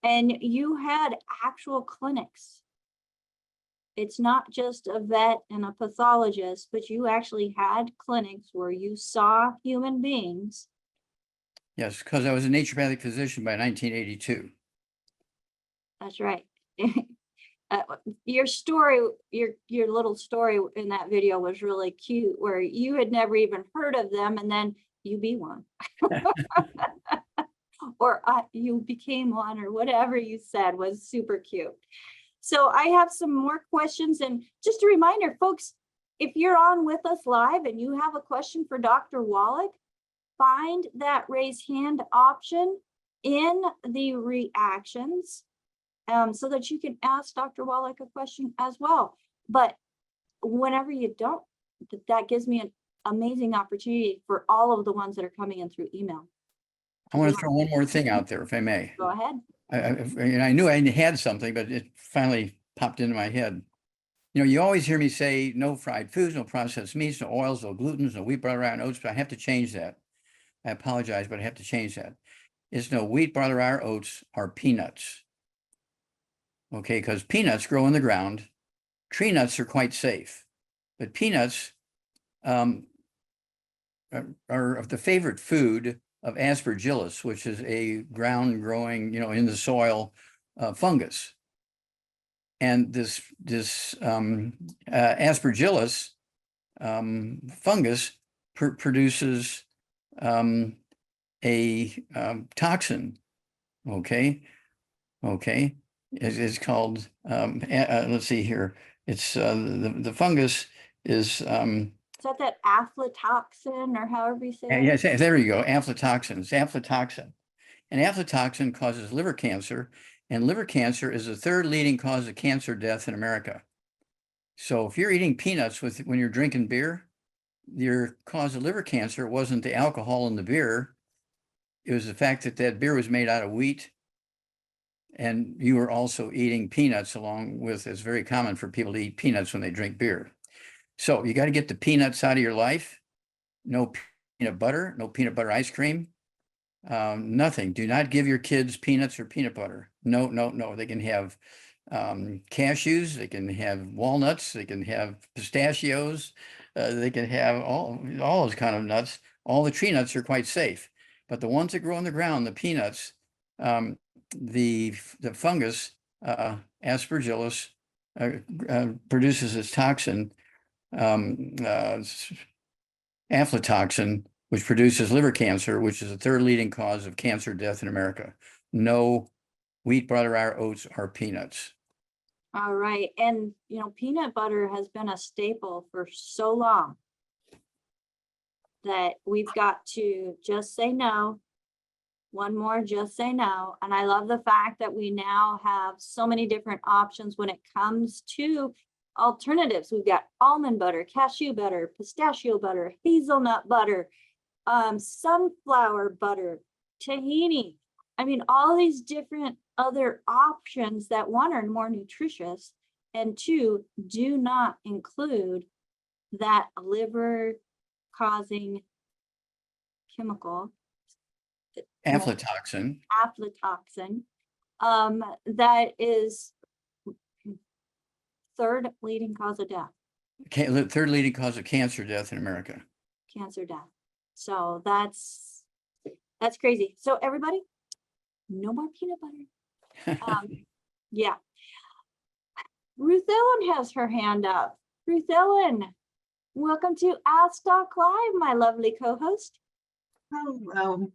And you had actual clinics. It's not just a vet and a pathologist, but you actually had clinics where you saw human beings. Yes, because I was a naturopathic physician by 1982. That's right. Your story, your little story in that video was really cute, where you had never even heard of them, and then you be one. Or you became one, or whatever you said was super cute. So I have some more questions, and just a reminder, folks, if you're on with us live and you have a question for Dr. Wallach, find that raise hand option in the reactions so that you can ask Dr. Wallach a question as well. But whenever you don't, that gives me an amazing opportunity for all of the ones that are coming in through email. I want to throw one more thing out there, if I may. Go ahead. I knew I had something, but it finally popped into my head. You know, you always hear me say no fried foods, no processed meats, no oils, no glutens, no wheat, butter, iron, oats, but I have to change that. I apologize, but I have to change that. It's no wheat, butter, iron, oats, or peanuts. Okay, because peanuts grow in the ground. Tree nuts are quite safe, but peanuts are the favorite food of aspergillus, which is a ground growing, in the soil fungus. And this aspergillus fungus produces a toxin. Okay. It's called, let's see here. It's the fungus is. Is that aflatoxin, or however you say it? Yes, there you go. Aflatoxin. It's aflatoxin. And aflatoxin causes liver cancer, and liver cancer is the 3rd leading cause of cancer death in America. So if you're eating peanuts when you're drinking beer, your cause of liver cancer wasn't the alcohol in the beer. It was the fact that beer was made out of wheat, and you were also eating peanuts along with, it's very common for people to eat peanuts when they drink beer. So you got to get the peanuts out of your life. No peanut butter, no peanut butter ice cream, nothing. Do not give your kids peanuts or peanut butter. No. They can have cashews, they can have walnuts, they can have pistachios, they can have all those kind of nuts. All the tree nuts are quite safe, but the ones that grow on the ground, the peanuts, the fungus, aspergillus, produces its toxin. aflatoxin, which produces liver cancer, which is the third leading cause of cancer death in America. No wheat, butter, or oats, or peanuts. All right. And, you know, peanut butter has been a staple for so long that we've got to just say no. One more, just say no. And I love the fact that we now have so many different options when it comes to alternatives. We've got almond butter, cashew butter, pistachio butter, hazelnut butter, sunflower butter, tahini. I mean, all these different other options that, one, are more nutritious, and two, do not include that liver causing chemical, Aflatoxin. aflatoxin, that is third leading cause of death, Third leading cause of cancer death in America. cancer death. So that's crazy. So everybody, no more peanut butter. Yeah. Ruth Ellen has her hand up. Ruth Ellen, welcome to Ask Doc Live, my lovely co-host. Hello.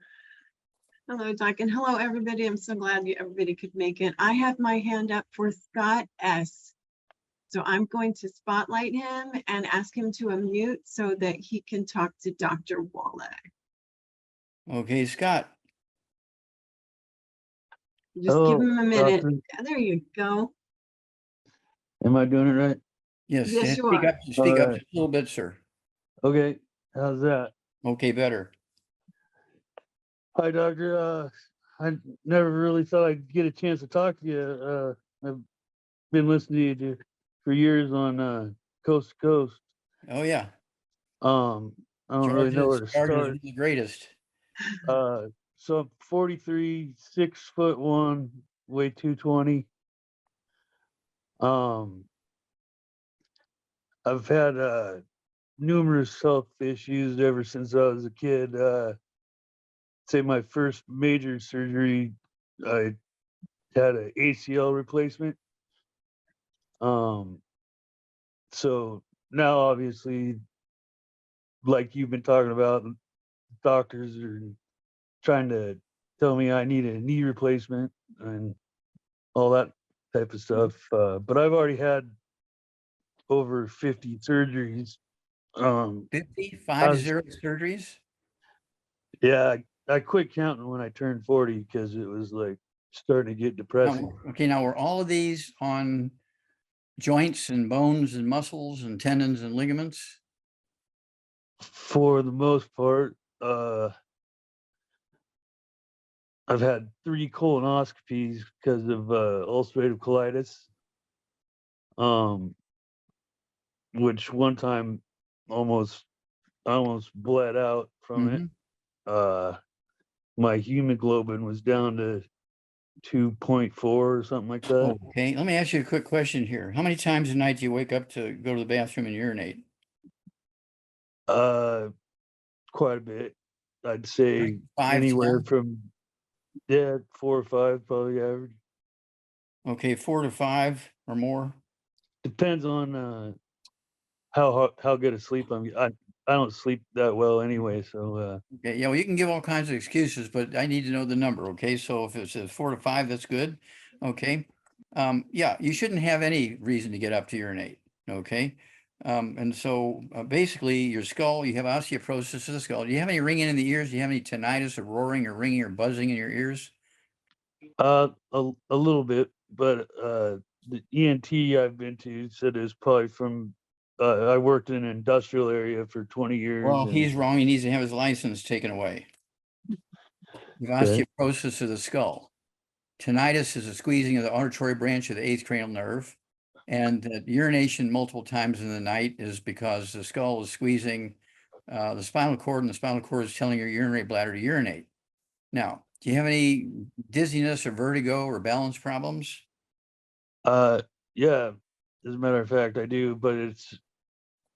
Hello, Doc, and hello, everybody. I'm so glad everybody could make it. I have my hand up for Scott S. So I'm going to spotlight him and ask him to unmute so that he can talk to Dr. Wallach. Okay, Scott. Just give him a minute. Yeah, there you go. Am I doing it right? Yes, Yes, you speak are. up, speak up right. just a little bit, sir. Okay, how's that? Okay, better. Hi, doctor. I never really thought I'd get a chance to talk to you. I've been listening to you for years on Coast to Coast. Oh yeah. I don't really know where to start. The greatest. So I'm 43, 6'1", weigh 220. I've had numerous health issues ever since I was a kid. Say my first major surgery, I had an ACL replacement. So now obviously, like you've been talking about, doctors are trying to tell me I need a knee replacement and all that type of stuff. But I've already had over 50 surgeries. 50 surgeries? Yeah, I quit counting when I turned 40 because it was like starting to get depressing. Okay, now were all of these on joints and bones and muscles and tendons and ligaments? For the most part, I've had 3 colonoscopies because of ulcerative colitis. Which one time I almost bled out from it. My hemoglobin was down to 2.4 or something like that. Okay, let me ask you a quick question here. How many times a night do you wake up to go to the bathroom and urinate? Quite a bit. I'd say 5, anywhere 10? from 4 or 5, probably average. Okay, 4 to 5 or more. Depends on how good a sleep I'm. I don't sleep that well anyway, so. Okay, yeah, well, you can give all kinds of excuses, but I need to know the number. Okay, so if it says 4 to 5, that's good. Okay, yeah, you shouldn't have any reason to get up to urinate. Okay, and so basically, your skull, you have osteoporosis of the skull. Do you have any ringing in the ears? Do you have any tinnitus or roaring or ringing or buzzing in your ears? A little bit, but the ENT I've been to said it's probably from. I worked in an industrial area for 20 years. Well, he's wrong. He needs to have his license taken away. You have osteoporosis of the skull. Tinnitus is a squeezing of the auditory branch of the 8th cranial nerve. And urination multiple times in the night is because the skull is squeezing the spinal cord, and the spinal cord is telling your urinary bladder to urinate. Now, do you have any dizziness or vertigo or balance problems? Yeah, as a matter of fact, I do, but it's,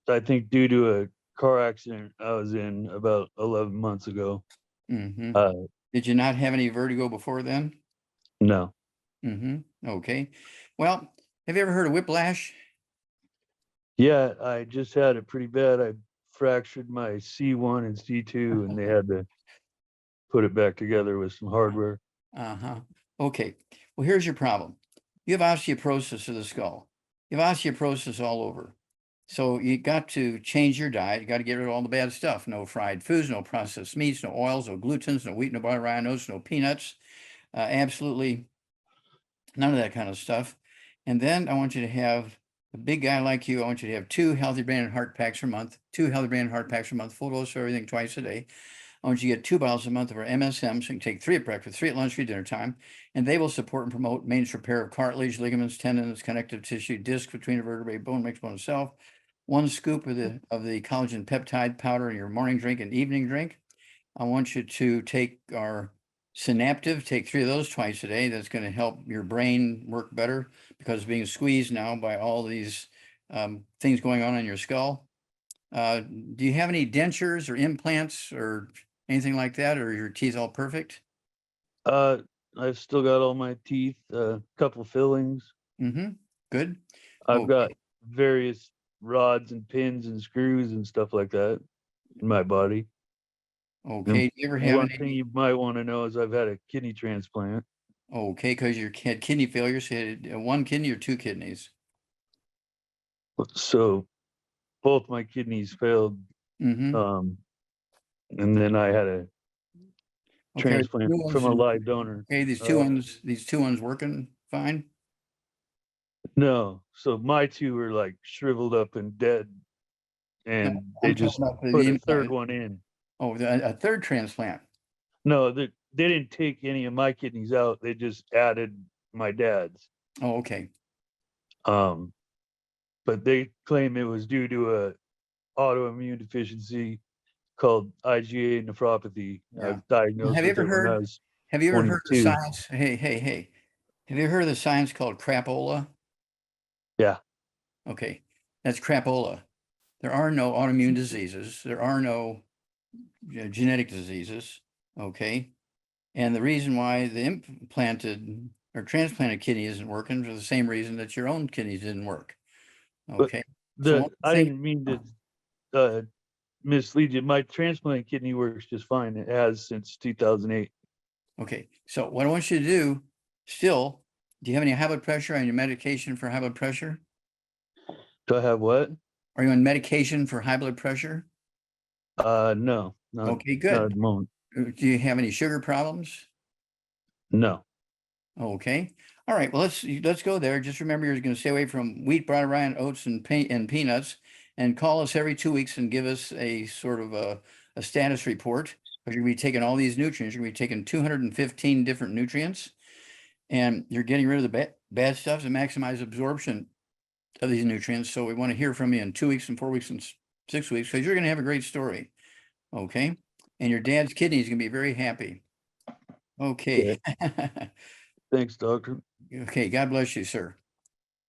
I think, due to a car accident I was in about 11 months ago. Did you not have any vertigo before then? No. Okay. Well, have you ever heard of whiplash? Yeah, I just had it pretty bad. I fractured my C1 and C2, and they had to put it back together with some hardware. Uh-huh. Okay. Well, here's your problem. You have osteoporosis of the skull. You have osteoporosis all over. So you got to change your diet. You got to get rid of all the bad stuff. No fried foods, no processed meats, no oils, no glutens, no wheat, no butter, rye, oats, no peanuts. Absolutely none of that kind of stuff. And then I want you to have a big guy like you. I want you to have 2 healthy brain and heart packs a month, 2 healthy brain and heart packs a month, full dose of everything twice a day. I want you to get 2 bottles a month of our MSM, so you can take 3 at breakfast, 3 at lunch, 3 at dinner time, and they will support and promote maintenance repair of cartilage, ligaments, tendons, connective tissue, disc between a vertebrae, bone mixed bone itself. 1 scoop of the collagen peptide powder in your morning drink and evening drink. I want you to take our Synaptive, take 3 of those twice a day. That's going to help your brain work better because it's being squeezed now by all these things going on in your skull. Do you have any dentures or implants or anything like that, or are your teeth all perfect? I've still got all my teeth, a couple fillings. Mm-hmm. Good. I've Okay. got various rods and pins and screws and stuff like that in my body. Okay. Do you ever have One thing any? you might want to know is I've had a kidney transplant. Okay, because you had kidney failure, so you had 1 kidney or 2 kidneys. So both my kidneys failed. Mm-hmm. And then I had a Okay. transplant from a live donor. Okay, these two ones working fine. No, so my 2 were like shriveled up and dead, and they I'm talking just about the put a implant. 3rd one in. Oh, a 3rd transplant. No, they didn't take any of my kidneys out. They just added my dad's. Oh, okay. But they claim it was due to a autoimmune deficiency called IgA nephropathy. I Yeah. was diagnosed Have you with ever it when I heard? was Have you ever heard the 22. science? Hey. Have you heard of the science called crapola? Yeah. Okay, that's crapola. There are no autoimmune diseases. There are no genetic diseases. Okay, and the reason why the implanted or transplanted kidney isn't working for the same reason that your own kidneys didn't work. But Okay, so I didn't mean to mislead you. My transplant kidney works just fine. It has since 2008. okay, so what I want you to do still, do you have any high blood pressure on your medication for high blood pressure? Do I have what? Are you on medication for high blood pressure? No, not, Okay, not at good. the moment. Do you have any sugar problems? No. Okay. All right. Well, let's go there. Just remember, you're going to stay away from wheat, brown rye, and oats, and peanuts, and call us every 2 weeks and give us a sort of a status report. Because you're going to be taking all these nutrients. You're going to be taking 215 different nutrients, and you're getting rid of the bad stuff to maximize absorption of these nutrients. So we want to hear from you in 2 weeks and 4 weeks and 6 weeks, because you're going to have a great story. Okay. And your dad's kidney is going to be very happy. Okay. Thanks, doctor. Okay. God bless you, sir.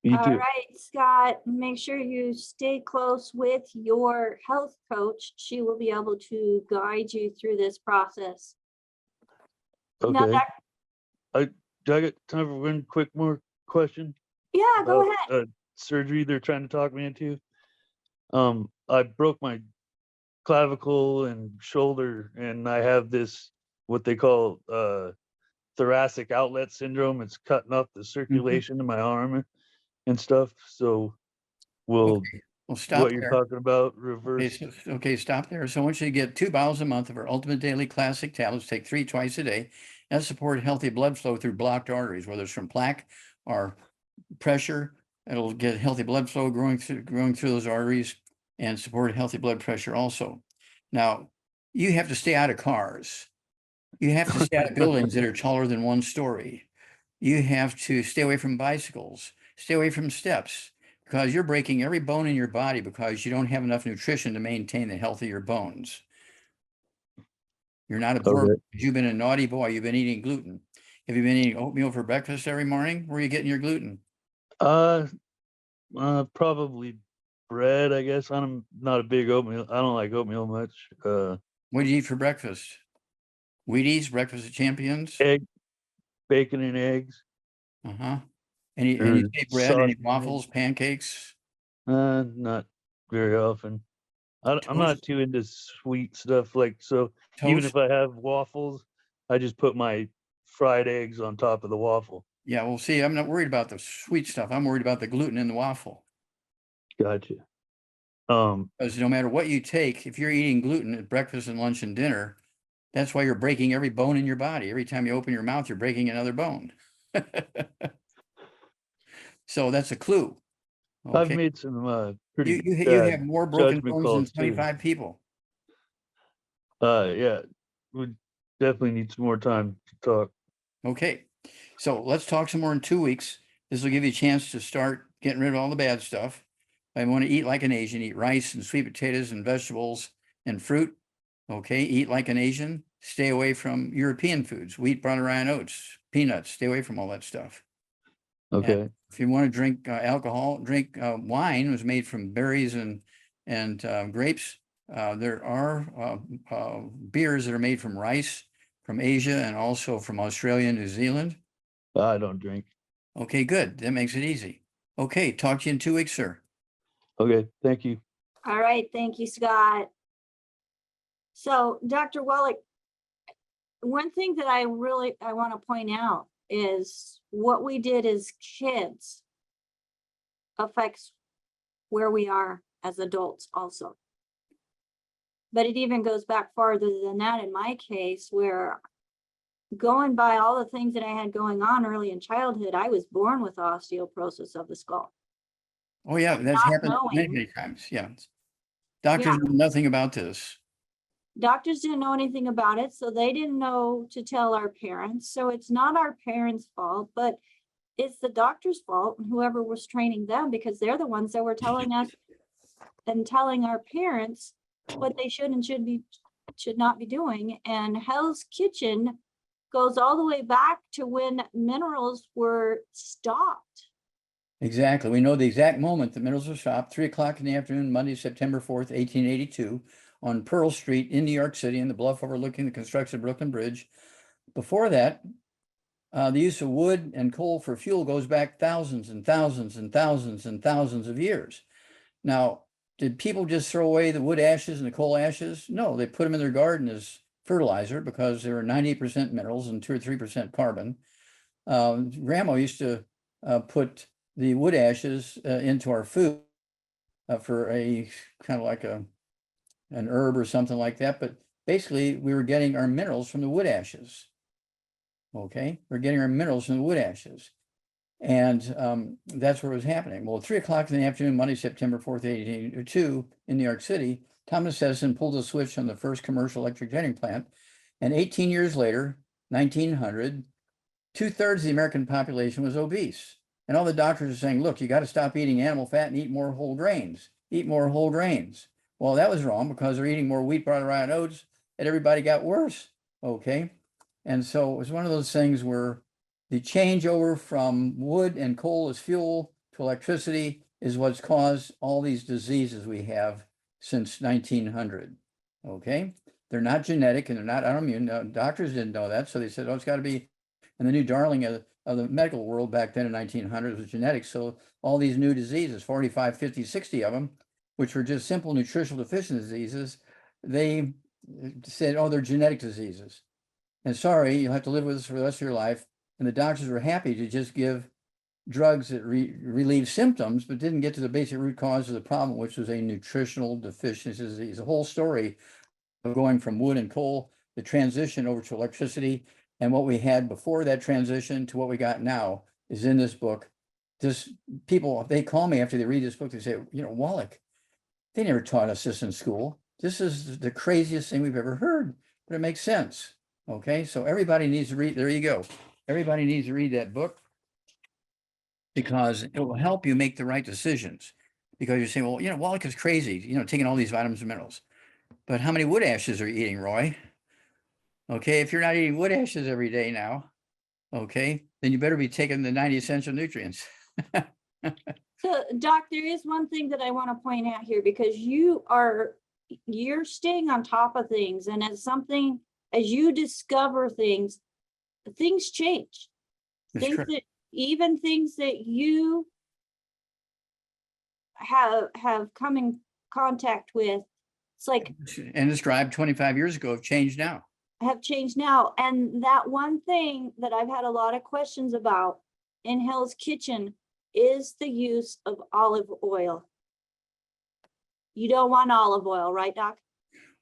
You All too. right, Scott, make sure you stay close with your health coach. She will be able to guide you through this process. Now, Okay. Do I get time for one quick more question? yeah, go about, ahead. surgery they're trying to talk me into. I broke my clavicle and shoulder, and I have this what they call thoracic outlet syndrome. It's cutting up the circulation in my arm and stuff. So will Okay. Well, stop what you're there. talking about Okay, reverse? okay, stop there. So I want you to get 2 bottles a month of our Ultimate Daily Classic tablets. Take 3 twice a day. That support healthy blood flow through blocked arteries, whether it's from plaque or pressure. It'll get healthy blood flow growing through those arteries and support healthy blood pressure also. Now, you have to stay out of cars. You have to stay out of buildings that are taller than 1 story. You have to stay away from bicycles, stay away from steps, because you're breaking every bone in your body because you don't have enough nutrition to maintain the health of your bones. You're not absorbing. Okay. You've been a naughty boy. You've been eating gluten. Have you been eating oatmeal for breakfast every morning? Where are you getting your gluten? Probably bread, I guess. I'm not a big oatmeal. I don't like oatmeal much. What do you eat for breakfast? Wheaties, breakfast of champions? Egg, bacon and eggs. Uh-huh. Any Or say bread, any sausage and eggs. waffles, pancakes? Not very often. I'm not too into sweet stuff. Like, so even Toast? if I have waffles, I just put my fried eggs on top of the waffle. Yeah, well, see, I'm not worried about the sweet stuff. I'm worried about the gluten in the waffle. Gotcha. Because no matter what you take, if you're eating gluten at breakfast and lunch and dinner, that's why you're breaking every bone in your body. Every time you open your mouth, you're breaking another bone. So that's a clue. I've Okay. made some pretty You bad have more broken judgment bones than calls too. 25 people. Yeah, we definitely need some more time to talk. Okay. So let's talk some more in 2 weeks. This will give you a chance to start getting rid of all the bad stuff. I want to eat like an Asian, eat rice and sweet potatoes and vegetables and fruit. Okay, eat like an Asian. Stay away from European foods, wheat, brown rye, and oats, peanuts. Stay away from all that stuff. And Okay. if you want to drink alcohol, drink wine. It was made from berries and grapes. There are beers that are made from rice, from Asia, and also from Australia and New Zealand. I don't drink. Okay, good. That makes it easy. Okay, talk to you in 2 weeks, sir. Okay, thank you. All right, thank you, Scott. So, Dr. Wallach, one thing that I want to point out is what we did as kids affects where we are as adults also. But it even goes back farther than that in my case, where going by all the things that I had going on early in childhood, I was born with osteoporosis of the skull. Oh yeah, that's Not happened many, knowing. many times. Yeah. Doctors know nothing about this. Doctors didn't know anything about it, so they didn't know to tell our parents. So it's not our parents' fault, but it's the doctor's fault and whoever was training them, because they're the ones that were telling us and telling our parents what they should and should not be doing. And Hell's Kitchen goes all the way back to when minerals were stopped. Exactly. We know the exact moment the minerals were stopped, 3:00 in the afternoon, Monday, September 4th, 1882, on Pearl Street in New York City, in the bluff overlooking the construction of Brooklyn Bridge. Before that, the use of wood and coal for fuel goes back thousands and thousands and thousands and thousands of years. Now, did people just throw away the wood ashes and the coal ashes? No, they put them in their garden as fertilizer because they were 98% minerals and 2 or 3% carbon. Grandma used to put the wood ashes into our food for a kind of like an herb or something like that. But basically, we were getting our minerals from the wood ashes. Okay, we're getting our minerals from the wood ashes. And that's what was happening. Well, at 3:00 in the afternoon, Monday, September 4th, 1882, in New York City, Thomas Edison pulled the switch on the first commercial electric generating plant. And 18 years later, 1900, 2/3 of the American population was obese. And all the doctors are saying, look, you got to stop eating animal fat and eat more whole grains. Eat more whole grains. Well, that was wrong because they're eating more wheat, brown rye, and oats, and everybody got worse. Okay. And so it was one of those things where the changeover from wood and coal as fuel to electricity is what's caused all these diseases we have since 1900. Okay. They're not genetic and they're not autoimmune. Doctors didn't know that. So they said, oh, it's got to be. And the new darling of the medical world back then in 1900 was genetics. So all these new diseases, 45, 50, 60 of them, which were just simple nutritional deficiency diseases, they said, oh, they're genetic diseases. And sorry, you'll have to live with this for the rest of your life. And the doctors were happy to just give drugs that relieve symptoms, but didn't get to the basic root cause of the problem, which was a nutritional deficiency disease. The whole story of going from wood and coal, the transition over to electricity, and what we had before that transition to what we got now is in this book. Just people, they call me after they read this book, they say, you know, Wallach, they never taught us this in school. This is the craziest thing we've ever heard, but it makes sense. Okay, so everybody needs to read, there you go. Everybody needs to read that book because it will help you make the right decisions. Because you say, well, you know, Wallach is crazy, you know, taking all these vitamins and minerals. But how many wood ashes are you eating, Roy? Okay, if you're not eating wood ashes every day now, okay, then you better be taking the 90 essential nutrients. So, Doc, there is one thing that I want to point out here, because you're staying on top of things, and as you discover things change. Even things that you have come in contact with It's like, And described 25 years ago have changed now. have changed now. And that one thing that I've had a lot of questions about in Hell's Kitchen is the use of olive oil. You don't want olive oil, right, Doc?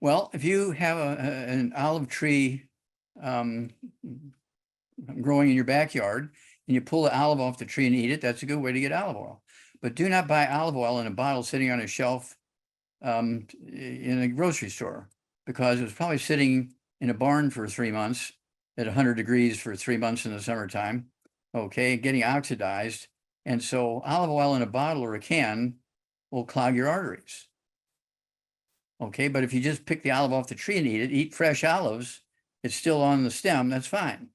Well, if you have an olive tree growing in your backyard and you pull the olive off the tree and eat it, that's a good way to get olive oil. But do not buy olive oil in a bottle sitting on a shelf in a grocery store, because it was probably sitting in a barn for 3 months at 100 degrees for 3 months in the summertime, okay, getting oxidized. And so olive oil in a bottle or a can will clog your arteries. Okay, but if you just pick the olive off the tree and eat it, eat fresh olives, it's still on the stem, that's fine.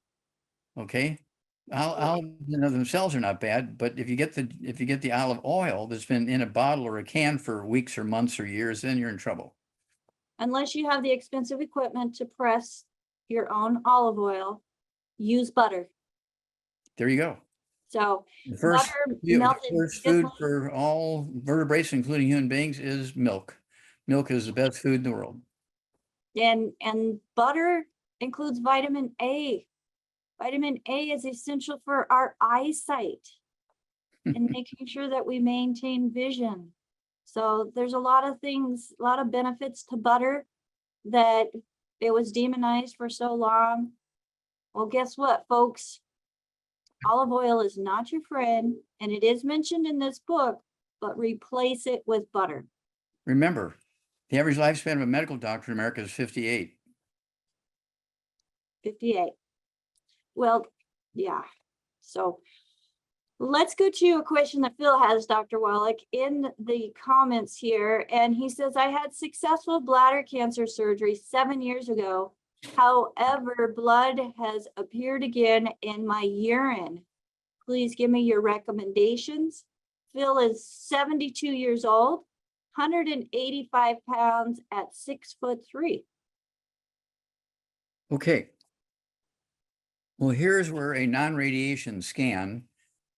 Okay, olives in of themselves are not bad, but if you get the olive oil that's been in a bottle or a can for weeks or months or years, then you're in trouble. Unless you have the expensive equipment to press your own olive oil, use butter. There you go. So The first, butter the melted first food gently. for all vertebrates, including human beings, is milk. Milk is the best food in the world. And butter includes vitamin A. Vitamin A is essential for our eyesight and making sure that we maintain vision. So there's a lot of things, a lot of benefits to butter that it was demonized for so long. Well, guess what, folks? Olive oil is not your friend, and it is mentioned in this book, but replace it with butter. Remember, the average lifespan of a medical doctor in America is 58. 58. Well, yeah. So let's go to a question that Phil has, Dr. Wallach, in the comments here. And he says, I had successful bladder cancer surgery 7 years ago. However, blood has appeared again in my urine. Please give me your recommendations. Phil is 72 years old, 185 pounds at 6'3". Okay. Well, here's where a non-radiation scan,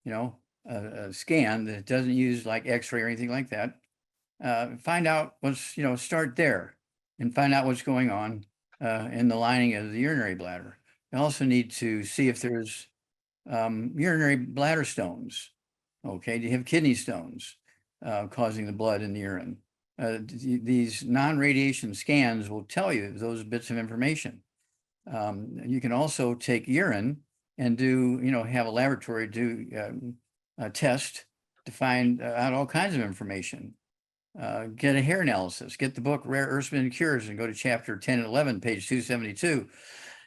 a scan that doesn't use like X-ray or anything like that, find out what's, start there and find out what's going on in the lining of the urinary bladder. You also need to see if there's urinary bladder stones. Okay, do you have kidney stones causing the blood in the urine? These non-radiation scans will tell you those bits of information. You can also take urine and do, have a laboratory do a test to find out all kinds of information. Get a hair analysis, get the book Rare Earths and Cures and go to chapter 10 and 11, page 272,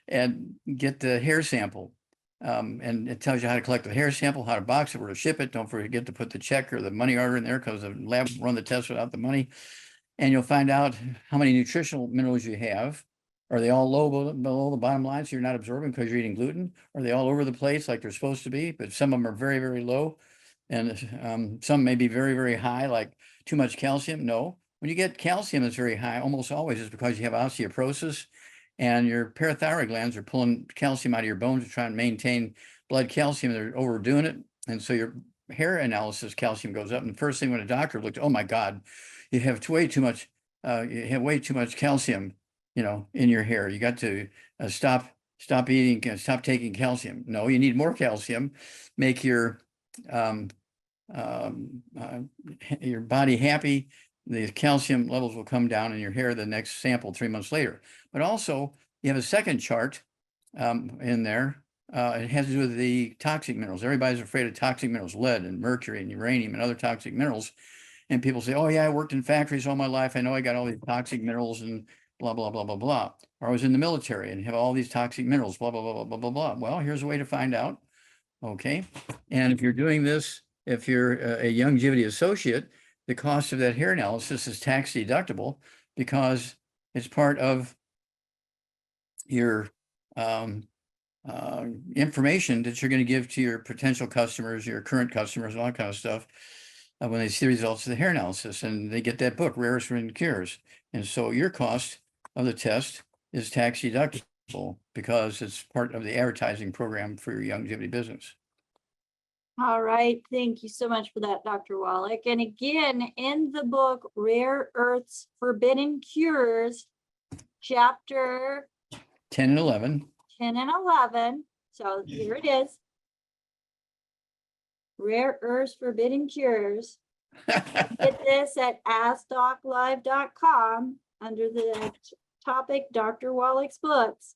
and get the hair sample. And it tells you how to collect the hair sample, how to box it, where to ship it. Don't forget to put the check or the money order in there, because the lab run the test without the money. And you'll find out how many nutritional minerals you have. Are they all low below the bottom line, so you're not absorbing because you're eating gluten? Are they all over the place like they're supposed to be? But some of them are very, very low. And some may be very, very high, like too much calcium. No, when you get calcium that's very high, almost always is because you have osteoporosis and your parathyroid glands are pulling calcium out of your bones to try and maintain blood calcium. They're overdoing it. And so your hair analysis calcium goes up. And the first thing when a doctor looked, oh my God, you have way too much calcium, in your hair. You got to stop eating, stop taking calcium. No, you need more calcium. Make your body happy. The calcium levels will come down in your hair the next sample 3 months later. But also, you have a second chart in there. It has to do with the toxic minerals. Everybody's afraid of toxic minerals, lead and mercury and uranium and other toxic minerals. And people say, oh yeah, I worked in factories all my life. I know I got all these toxic minerals and blah, blah, blah, blah, blah. Or I was in the military and have all these toxic minerals, blah, blah, blah, blah, blah, blah, blah. Well, here's a way to find out. Okay. And if you're doing this, if you're a longevity associate, the cost of that hair analysis is tax deductible because it's part of your information that you're going to give to your potential customers, your current customers, all that kind of stuff. When they see the results of the hair analysis, and they get that book, Rare Earths and Cures. And so your cost of the test is tax deductible because it's part of the advertising program for your longevity business. All right, thank you so much for that, Dr. Wallach. And again, in the book, Rare Earths, Forbidden Cures, chapter 10 and 11. 10 and 11. So here it is. Rare Earths, Forbidden Cures. Get this at AskDocLive.com under the topic Dr. Wallach's books.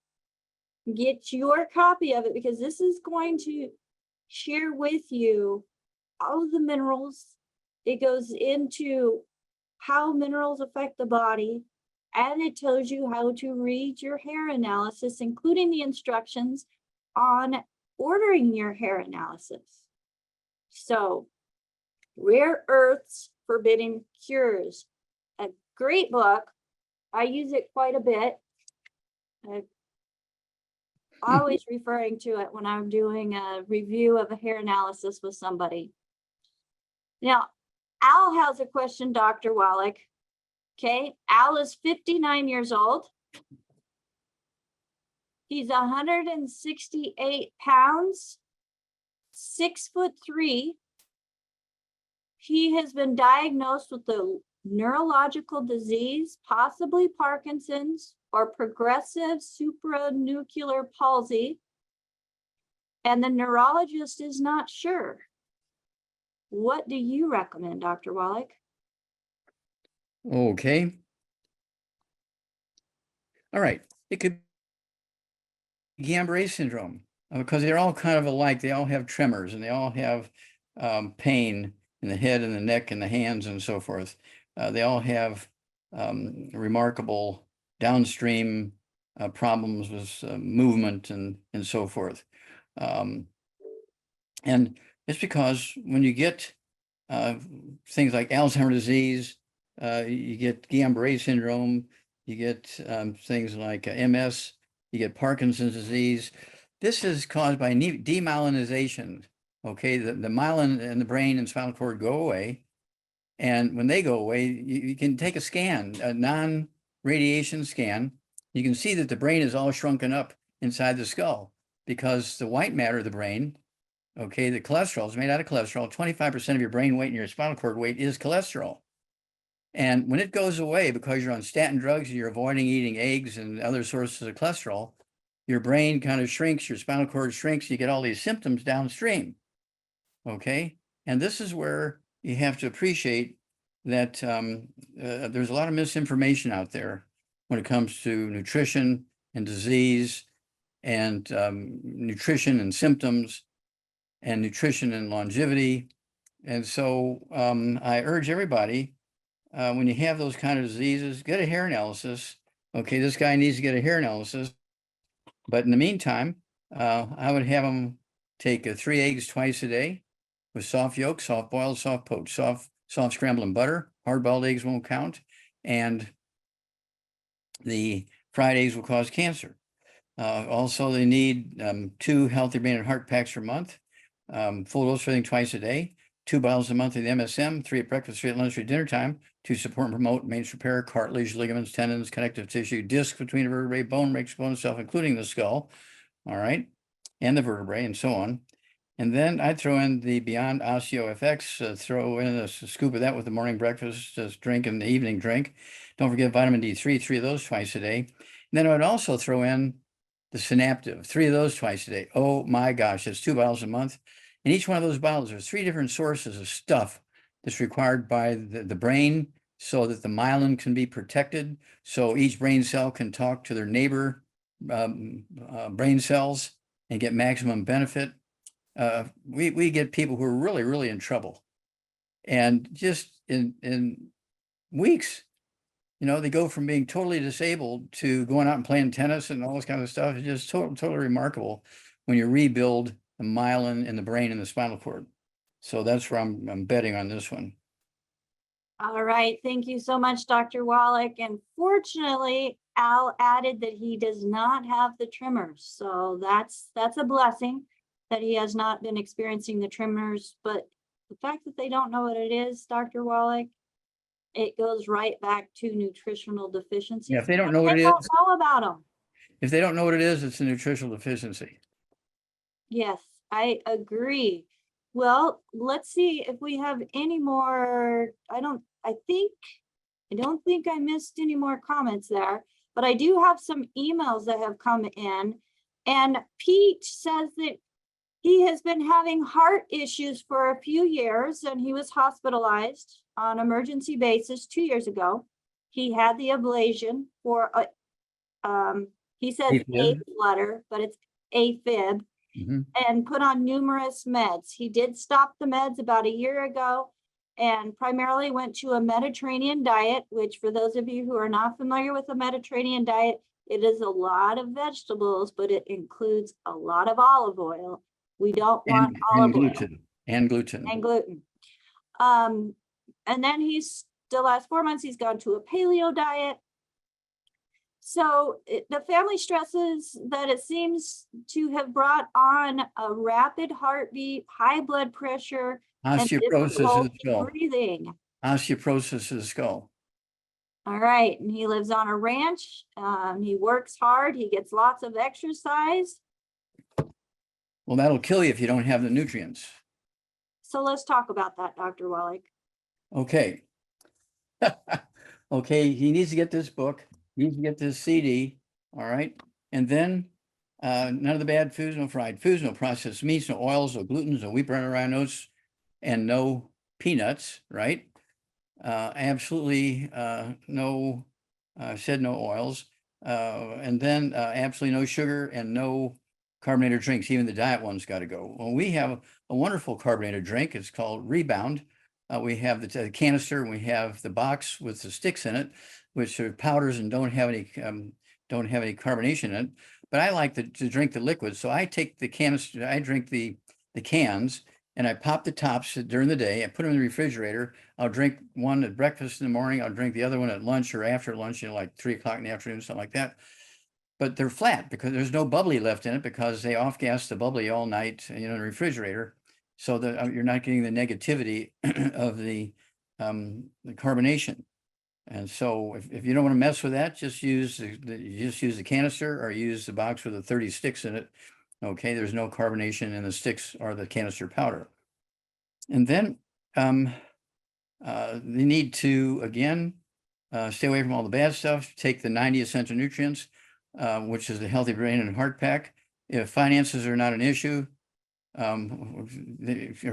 Get your copy of it because this is going to share with you all of the minerals. It goes into how minerals affect the body, and it tells you how to read your hair analysis, including the instructions on ordering your hair analysis. So, Rare Earths, Forbidden Cures, a great book. I use it quite a bit. I'm always referring to it when I'm doing a review of a hair analysis with somebody. Now, Al has a question, Dr. Wallach. Okay, Al is 59 years old. He's 168 pounds, 6'3". He has been diagnosed with a neurological disease, possibly Parkinson's or progressive supranuclear palsy, and the neurologist is not sure. What do you recommend, Dr. Wallach? Okay. All right. It could be Guillain-Barré syndrome because they're all kind of alike. They all have tremors and they all have pain in the head and the neck and the hands and so forth. They all have remarkable downstream problems with movement and so forth. And it's because when you get things like Alzheimer's disease, you get Guillain-Barré syndrome, you get things like MS, you get Parkinson's disease. This is caused by demyelinization. Okay, the myelin in the brain and spinal cord go away. And when they go away, you can take a scan, a non-radiation scan. You can see that the brain is all shrunken up inside the skull because the white matter of the brain, okay, the cholesterol is made out of cholesterol. 25% of your brain weight and your spinal cord weight is cholesterol. And when it goes away because you're on statin drugs and you're avoiding eating eggs and other sources of cholesterol, your brain kind of shrinks, your spinal cord shrinks, you get all these symptoms downstream. Okay, and this is where you have to appreciate that there's a lot of misinformation out there when it comes to nutrition and disease and nutrition and symptoms and nutrition and longevity. And so I urge everybody, when you have those kind of diseases, get a hair analysis. Okay, this guy needs to get a hair analysis. But in the meantime, I would have him take 3 eggs twice a day with soft yolk, soft boiled, soft poached, soft scrambled in butter. Hard-boiled eggs won't count. And the fried eggs will cause cancer. Also, they need 2 healthy brain and heart packs per month, full dose for everything twice a day, 2 bottles a month of the MSM, 3 at breakfast, 3 at lunch, 3 at dinner time to support and promote maintenance repair, cartilage, ligaments, tendons, connective tissue, disc between the vertebrae, bone, makes bone itself, including the skull, all right, and the vertebrae and so on. And then I'd throw in the Beyond Osteo FX, throw in a scoop of that with the morning breakfast drink and the evening drink. Don't forget vitamin D3, 3 of those twice a day. And then I would also throw in the Synaptive, 3 of those twice a day. Oh my gosh, that's 2 bottles a month. And each one of those bottles, there's 3 different sources of stuff that's required by the brain so that the myelin can be protected. So each brain cell can talk to their neighbor brain cells and get maximum benefit. We get people who are really, really in trouble. And just in weeks, you know, they go from being totally disabled to going out and playing tennis and all this kind of stuff. It's just totally remarkable when you rebuild the myelin in the brain and the spinal cord. So that's where I'm betting on this one. All right, thank you so much, Dr. Wallach. And fortunately, Al added that he does not have the tremors. So that's a blessing that he has not been experiencing the tremors. But the fact that they don't know what it is, Dr. Wallach, it goes right back to nutritional deficiencies. Yeah, if they don't know what it is, they don't know about them. If they don't know what it is, it's a nutritional deficiency. Yes, I agree. Well, let's see if we have any more. I don't think I missed any more comments there, but I do have some emails that have come in. And Pete says that he has been having heart issues for a few years, and he was hospitalized on emergency basis 2 years ago. He had the ablation for he says AFib. flutter, but it's AFib, and put on numerous meds. He did stop the meds about a year ago and primarily went to a Mediterranean diet, which for those of you who are not familiar with the Mediterranean diet, it is a lot of vegetables, but it includes a lot of olive oil. We don't want olive oil. And gluten. And gluten. And then the last 4 months, he's gone to a paleo diet. So the family stresses that it seems to have brought on a rapid heartbeat, high blood pressure, Osteoporosis of the skull. breathing. Osteoporosis of the skull. All right. And he lives on a ranch. He works hard. He gets lots of exercise. Well, that'll kill you if you don't have the nutrients. So let's talk about that, Dr. Wallach. Okay. Okay, he needs to get this book. He needs to get this CD. All right. And then none of the bad foods, no fried foods, no processed meats, no oils, no glutens, no wheat, bran, rye oats, and no peanuts, right? Absolutely no, said no oils. And then absolutely no sugar and no carbonated drinks. Even the diet one's got to go. Well, we have a wonderful carbonated drink. It's called Rebound. We have the canister, and we have the box with the sticks in it, which are powders and don't have any carbonation in it. But I like to drink the liquid, so I take the canister. I drink the cans, and I pop the tops during the day. I put them in the refrigerator. I'll drink one at breakfast in the morning. I'll drink the other one at lunch or after lunch, like 3 o'clock in the afternoon, something like that. But they're flat because there's no bubbly left in it because they off-gas the bubbly all night, in the refrigerator. So that you're not getting the negativity of the carbonation. And so if you don't want to mess with that, just use the canister or use the box with the 30 sticks in it. Okay, there's no carbonation in the sticks or the canister powder. And then they need to, again, stay away from all the bad stuff, take the 90 essential nutrients, which is the healthy brain and heart pack. If finances are not an issue, if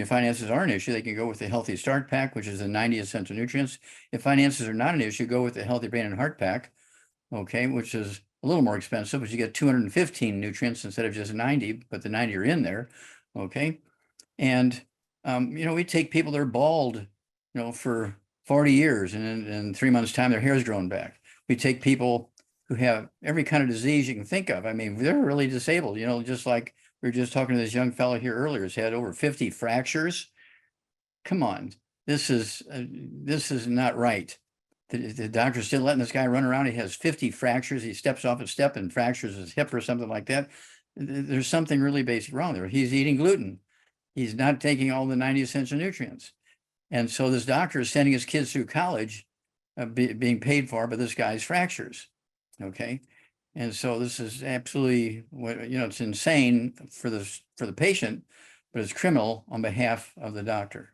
finances are an issue, they can go with the Healthy Start Pack, which is the 90 essential nutrients. If finances are not an issue, go with the Healthy Brain and Heart Pack, okay, which is a little more expensive, but you get 215 nutrients instead of just 90, but the 90 are in there, okay? And, we take people that are bald, for 40 years, and in 3 months' time, their hair's grown back. We take people who have every kind of disease you can think of. I mean, they're really disabled, just like we were just talking to this young fellow here earlier, who's had over 50 fractures. Come on, this is not right. The doctor's still letting this guy run around. He has 50 fractures. He steps off a step and fractures his hip or something like that. There's something really basic wrong there. He's eating gluten. He's not taking all the 90 essential nutrients. And so this doctor is sending his kids through college, being paid for by this guy's fractures. Okay. And so this is absolutely, it's insane for the patient, but it's criminal on behalf of the doctor.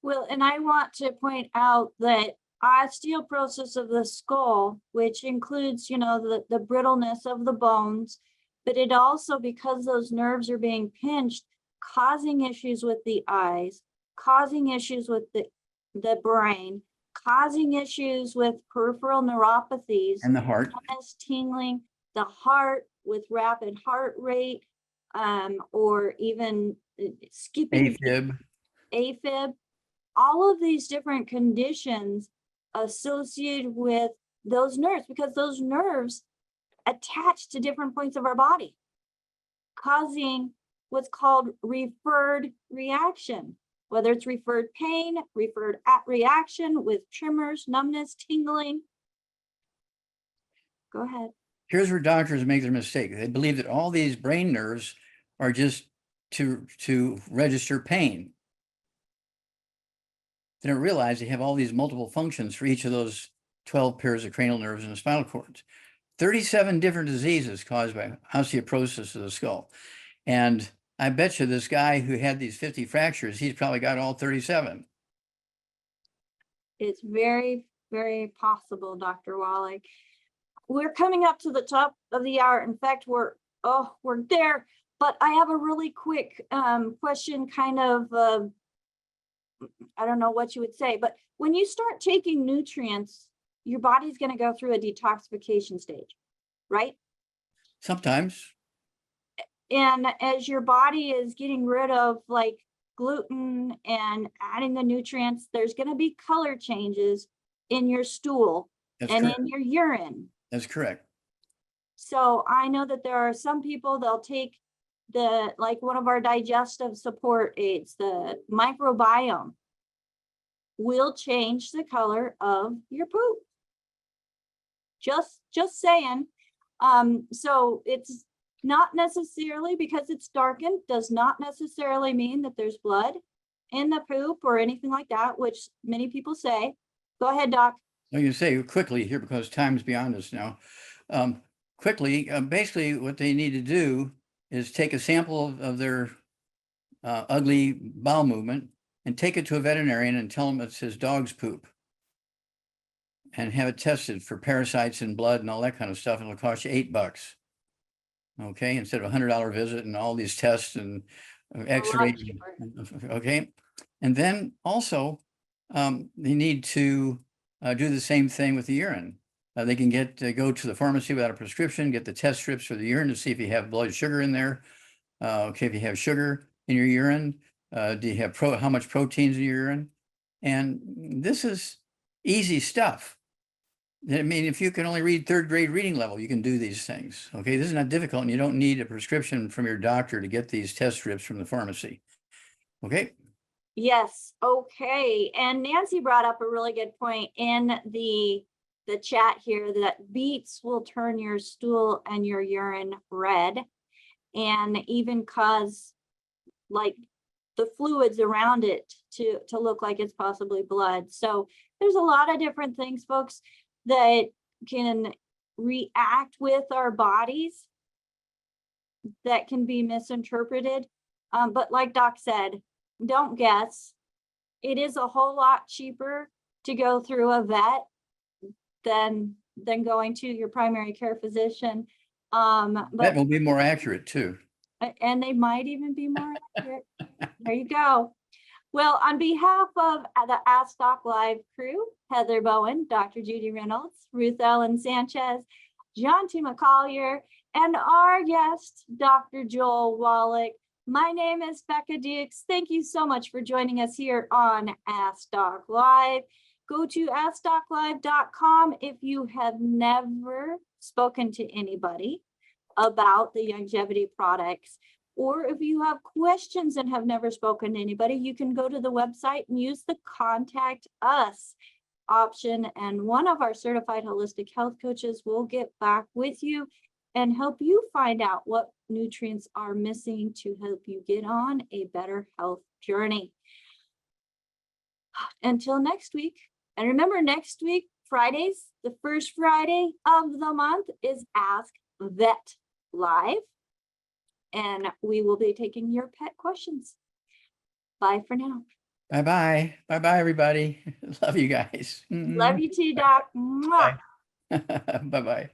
Well, and I want to point out that osteoporosis of the skull, which includes, the brittleness of the bones, but it also, because those nerves are being pinched, causing issues with the eyes, causing issues with the brain, causing issues with peripheral neuropathies and the heart, tingling, the heart with rapid heart rate, or even skipping AFib, all of these different conditions associated with those nerves, because those nerves attach to different points of our body, causing what's called referred reaction. Whether it's referred pain, referred reaction with tremors, numbness, tingling. Go ahead. Here's where doctors make their mistake. They believe that all these brain nerves are just to register pain. They don't realize they have all these multiple functions for each of those 12 pairs of cranial nerves in the spinal cord. 37 different diseases caused by osteoporosis of the skull. And I bet you this guy who had these 50 fractures, he's probably got all 37. It's very, very possible, Dr. Wallach. We're coming up to the top of the hour. In fact, we're there. But I have a really quick question, kind of, I don't know what you would say, but when you start taking nutrients, your body's going to go through a detoxification stage, right? Sometimes. And as your body is getting rid of like gluten and adding the nutrients, there's going to be color changes in your stool That's and correct. in your urine. That's correct. So I know that there are some people, they'll take like one of our digestive support aids, the microbiome will change the color of your poop. Just saying. So it's not necessarily, because it's darkened, does not necessarily mean that there's blood in the poop or anything like that, which many people say. Go ahead, Doc. I can say quickly here because time's beyond us now. Quickly, basically what they need to do is take a sample of their ugly bowel movement and take it to a veterinarian and tell him it's his dog's poop and have it tested for parasites and blood and all that kind of stuff. And it'll cost you $8. Okay, instead of $100 visit and all these tests and x-ray. Okay, and then also they need to do the same thing with the urine. They can go to the pharmacy without a prescription, get the test strips for the urine to see if you have blood sugar in there. Okay, if you have sugar in your urine, do you have how much proteins in your urine? And this is easy stuff. I mean, if you can only read 3rd grade reading level, you can do these things. Okay, this is not difficult, and you don't need a prescription from your doctor to get these test strips from the pharmacy. Okay. Yes. Okay. And Nancy brought up a really good point in the chat here, that beets will turn your stool and your urine red and even cause like the fluids around it to look like it's possibly blood. So there's a lot of different things, folks, that can react with our bodies that can be misinterpreted. But like Doc said, don't guess. It is a whole lot cheaper to go through a vet than going to your primary care physician. But that will be more accurate too. And they might even be more accurate. There you go. Well, on behalf of the Ask Doc Live crew, Heather Bowen, Dr. Judy Reynolds, Ruth Ellen Sanchez, John T. McCollier, and our guest, Dr. Joel Wallach, my name is Becca Dukes. Thank you so much for joining us here on Ask Doc Live. Go to AskDocLive.com if you have never spoken to anybody about the longevity products, or if you have questions and have never spoken to anybody, you can go to the website and use the Contact Us option, and one of our certified holistic health coaches will get back with you and help you find out what nutrients are missing to help you get on a better health journey. Until next week, and remember, next week, Fridays, the first Friday of the month is Ask Vet Live, and we will be taking your pet questions. Bye for now. Bye-bye. Bye-bye, everybody. Love you guys. Love you too, Doc. Mwah. Bye-bye.